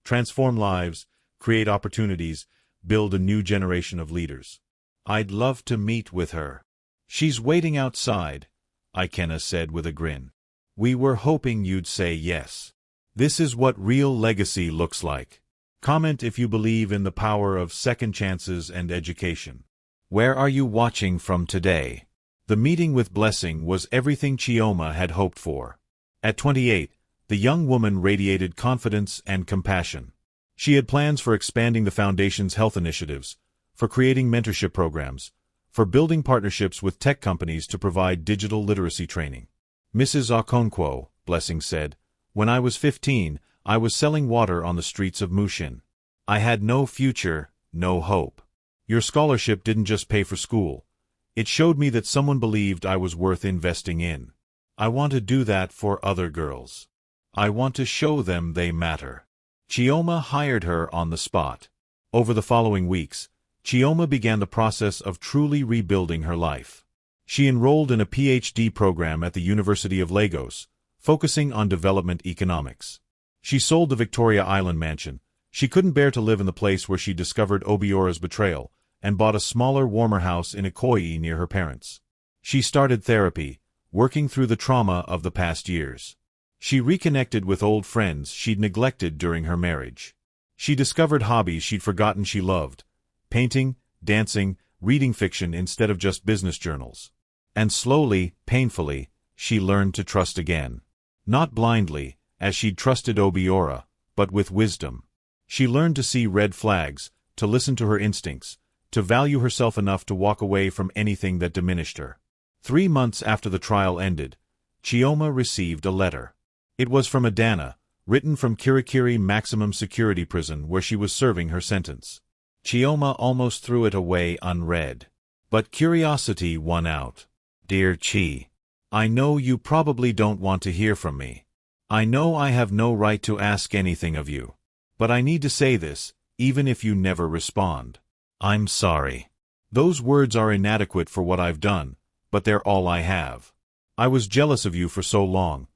transform lives, create opportunities, build a new generation of leaders. "I'd love to meet with her." "She's waiting outside," Ikena said with a grin. "We were hoping you'd say yes. This is what real legacy looks like. Comment if you believe in the power of second chances and education." "Where are you watching from today?" The meeting with Blessing was everything Chioma had hoped for. At 28, the young woman radiated confidence and compassion. She had plans for expanding the Foundation's health initiatives, for creating mentorship programs, for building partnerships with tech companies to provide digital literacy training. "Mrs. Okonkwo," Blessing said, "when I was 15, I was selling water on the streets of Mushin. I had no future, no hope. Your scholarship didn't just pay for school. It showed me that someone believed I was worth investing in. I want to do that for other girls. I want to show them they matter." Chioma hired her on the spot. Over the following weeks, Chioma began the process of truly rebuilding her life. She enrolled in a PhD program at the University of Lagos, focusing on development economics. She sold the Victoria Island mansion, She couldn't bear to live in the place where she discovered Obiora's betrayal, and bought a smaller, warmer house in Ikoyi near her parents. She started therapy, working through the trauma of the past years. She reconnected with old friends she'd neglected during her marriage. She discovered hobbies she'd forgotten she loved: painting, dancing, reading fiction instead of just business journals. And slowly, painfully, she learned to trust again. Not blindly, as she'd trusted Obiora, but with wisdom. She learned to see red flags, to listen to her instincts, to value herself enough to walk away from anything that diminished her. 3 months after the trial ended, Chioma received a letter. It was from Adana, written from Kirikiri Maximum Security Prison where she was serving her sentence. Chioma almost threw it away unread. But curiosity won out. Dear Chi, I know you probably don't want to hear from me. I know I have no right to ask anything of you. But I need to say this, even if you never respond. I'm sorry. Those words are inadequate for what I've done, but they're all I have. I was jealous of you for so long.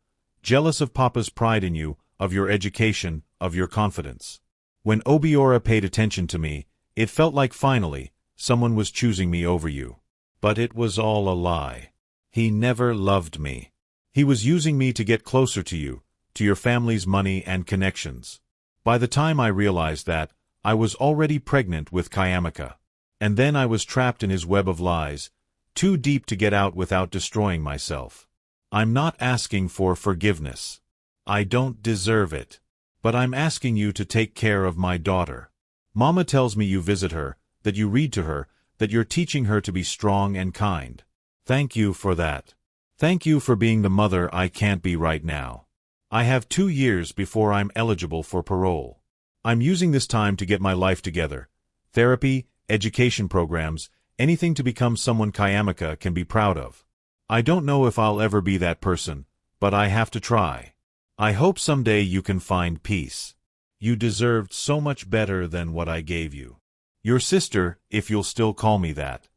Jealous of Papa's pride in you, of your education, of your confidence. When Obiora paid attention to me, it felt like finally, someone was choosing me over you. But it was all a lie. He never loved me. He was using me to get closer to you, to your family's money and connections. By the time I realized that, I was already pregnant with Kayamika. And then I was trapped in his web of lies, too deep to get out without destroying myself. I'm not asking for forgiveness. I don't deserve it. But I'm asking you to take care of my daughter. Mama tells me you visit her, that you read to her, that you're teaching her to be strong and kind. Thank you for that. Thank you for being the mother I can't be right now. I have 2 years before I'm eligible for parole. I'm using this time to get my life together. Therapy, education programs, anything to become someone Kayamika can be proud of. I don't know if I'll ever be that person, but I have to try. I hope someday you can find peace. You deserved so much better than what I gave you. Your sister, if you'll still call me that.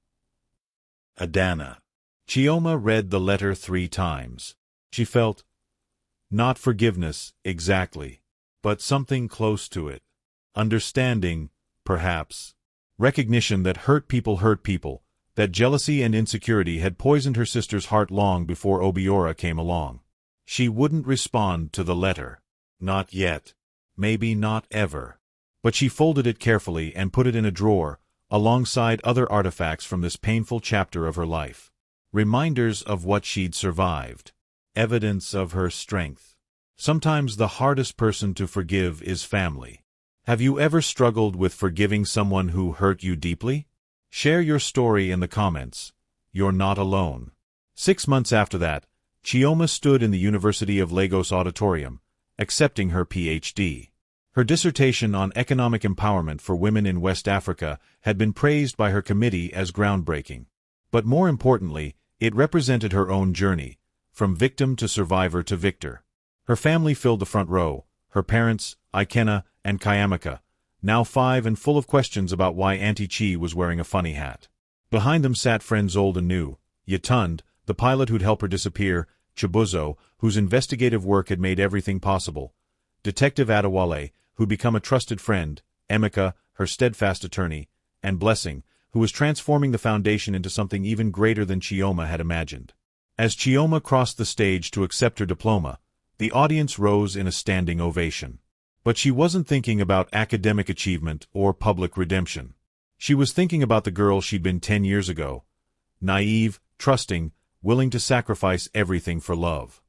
Adana. Chioma read the letter 3 times. She felt, not forgiveness, exactly, but something close to it. Understanding, perhaps. Recognition that hurt people, that jealousy and insecurity had poisoned her sister's heart long before Obiora came along. She wouldn't respond to the letter. Not yet. Maybe not ever. But she folded it carefully and put it in a drawer, alongside other artifacts from this painful chapter of her life. Reminders of what she'd survived. Evidence of her strength. Sometimes the hardest person to forgive is family. Have you ever struggled with forgiving someone who hurt you deeply? Share your story in the comments. You're not alone. 6 months after that, Chioma stood in the University of Lagos auditorium, accepting her PhD. Her dissertation on economic empowerment for women in West Africa had been praised by her committee as groundbreaking. But more importantly, it represented her own journey, from victim to survivor to victor. Her family filled the front row, her parents, Ikena and Kayamika, now 5 and full of questions about why Auntie Chi was wearing a funny hat. Behind them sat friends old and new: Yatund, the pilot who'd helped her disappear; Chibuzo, whose investigative work had made everything possible; Detective Adewale, who'd become a trusted friend; Emeka, her steadfast attorney; and Blessing, who was transforming the foundation into something even greater than Chioma had imagined. As Chioma crossed the stage to accept her diploma, the audience rose in a standing ovation. But she wasn't thinking about academic achievement or public redemption. She was thinking about the girl she'd been 10 years ago. Naive, trusting, willing to sacrifice everything for love.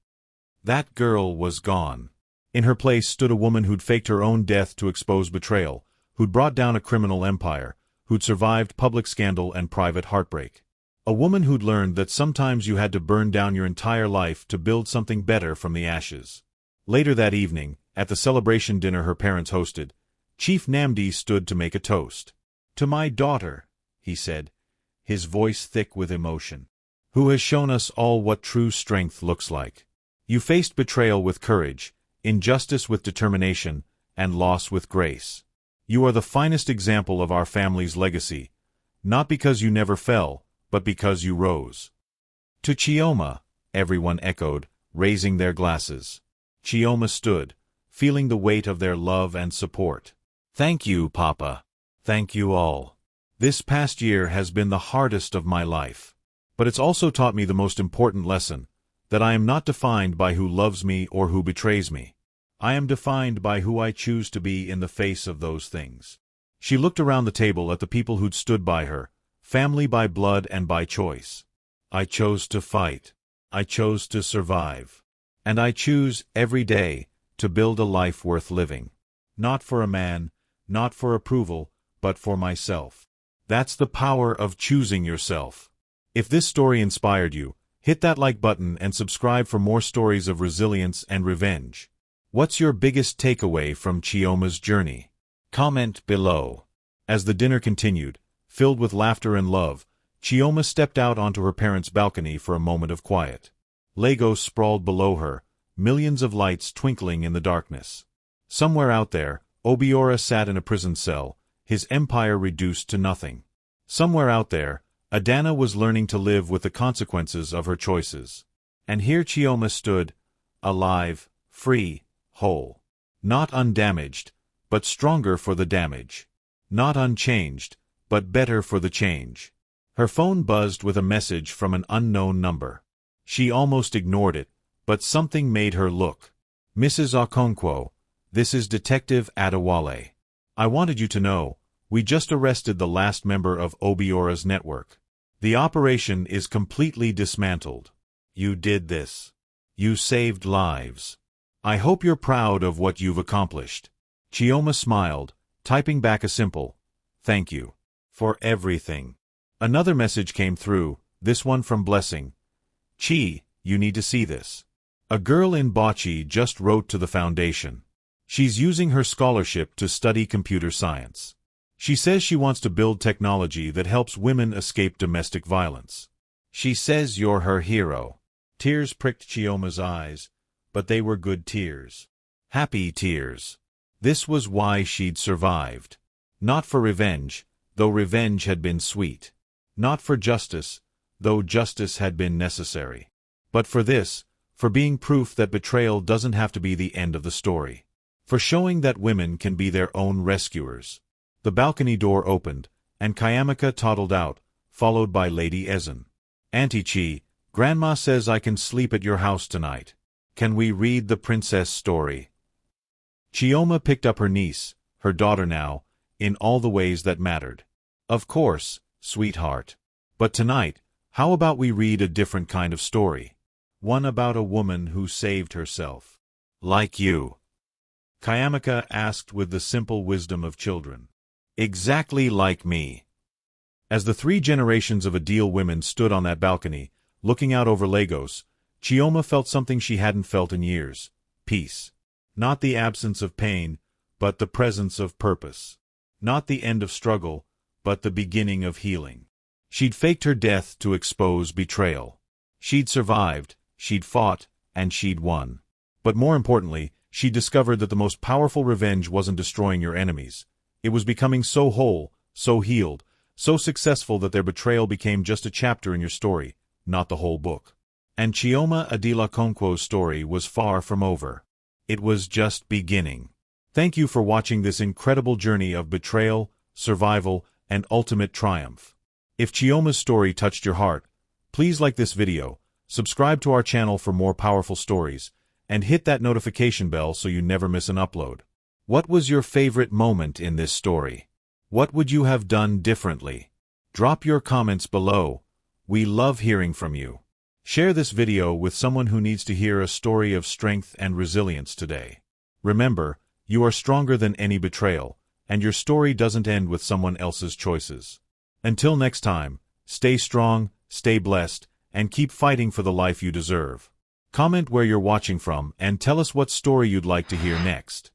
That girl was gone. In her place stood a woman who'd faked her own death to expose betrayal, who'd brought down a criminal empire, who'd survived public scandal and private heartbreak. A woman who'd learned that sometimes you had to burn down your entire life to build something better from the ashes. Later that evening, at the celebration dinner her parents hosted, Chief Namdi stood to make a toast. "To my daughter," he said, his voice thick with emotion, "who has shown us all what true strength looks like. You faced betrayal with courage, injustice with determination, and loss with grace. You are the finest example of our family's legacy, not because you never fell, but because you rose." "To Chioma," everyone echoed, raising their glasses. Chioma stood, feeling the weight of their love and support. Thank you, Papa. Thank you all. This past year has been the hardest of my life. But it's also taught me the most important lesson, that I am not defined by who loves me or who betrays me. I am defined by who I choose to be in the face of those things. She looked around the table at the people who'd stood by her, family by blood and by choice. I chose to fight. I chose to survive. And I choose, every day, to build a life worth living. Not for a man, not for approval, but for myself. That's the power of choosing yourself. If this story inspired you, hit that like button and subscribe for more stories of resilience and revenge. What's your biggest takeaway from Chioma's journey? Comment below. As the dinner continued, filled with laughter and love, Chioma stepped out onto her parents' balcony for a moment of quiet. Lagos sprawled below her, millions of lights twinkling in the darkness. Somewhere out there, Obiora sat in a prison cell, his empire reduced to nothing. Somewhere out there, Adana was learning to live with the consequences of her choices. And here Chioma stood, alive, free, whole. Not undamaged, but stronger for the damage. Not unchanged, but better for the change. Her phone buzzed with a message from an unknown number. She almost ignored it, but something made her look. Mrs. Okonkwo, this is Detective Adewale. I wanted you to know, we just arrested the last member of Obiora's network. The operation is completely dismantled. You did this. You saved lives. I hope you're proud of what you've accomplished. Chioma smiled, typing back a simple, thank you. For everything. Another message came through, this one from Blessing. Chi, you need to see this. A girl in Bauchi just wrote to the foundation. She's using her scholarship to study computer science. She says she wants to build technology that helps women escape domestic violence. She says you're her hero. Tears pricked Chioma's eyes, but they were good tears. Happy tears. This was why she'd survived. Not for revenge, though revenge had been sweet. Not for justice, though justice had been necessary. But for this, for being proof that betrayal doesn't have to be the end of the story. For showing that women can be their own rescuers. The balcony door opened, and Kayamika toddled out, followed by Lady Ezen. Auntie Chi, Grandma says I can sleep at your house tonight. Can we read the princess story? Chioma picked up her niece, her daughter now, in all the ways that mattered. Of course, sweetheart. But tonight, how about we read a different kind of story? One about a woman who saved herself. Like you. Kayamika asked with the simple wisdom of children. Exactly like me. As the 3 generations of Adil women stood on that balcony, looking out over Lagos, Chioma felt something she hadn't felt in years. Peace. Not the absence of pain, but the presence of purpose. Not the end of struggle, but the beginning of healing. She'd faked her death to expose betrayal. She'd survived, she'd fought, and she'd won. But more importantly, she discovered that the most powerful revenge wasn't destroying your enemies. It was becoming so whole, so healed, so successful that their betrayal became just a chapter in your story, not the whole book. And Chioma Adila Konkwo's story was far from over. It was just beginning. Thank you for watching this incredible journey of betrayal, survival, and ultimate triumph. If Chioma's story touched your heart, please like this video, subscribe to our channel for more powerful stories, and hit that notification bell so you never miss an upload. What was your favorite moment in this story? What would you have done differently? Drop your comments below. We love hearing from you. Share this video with someone who needs to hear a story of strength and resilience today. Remember, you are stronger than any betrayal, and your story doesn't end with someone else's choices. Until next time, stay strong, stay blessed, and keep fighting for the life you deserve. Comment where you're watching from and tell us what story you'd like to hear next.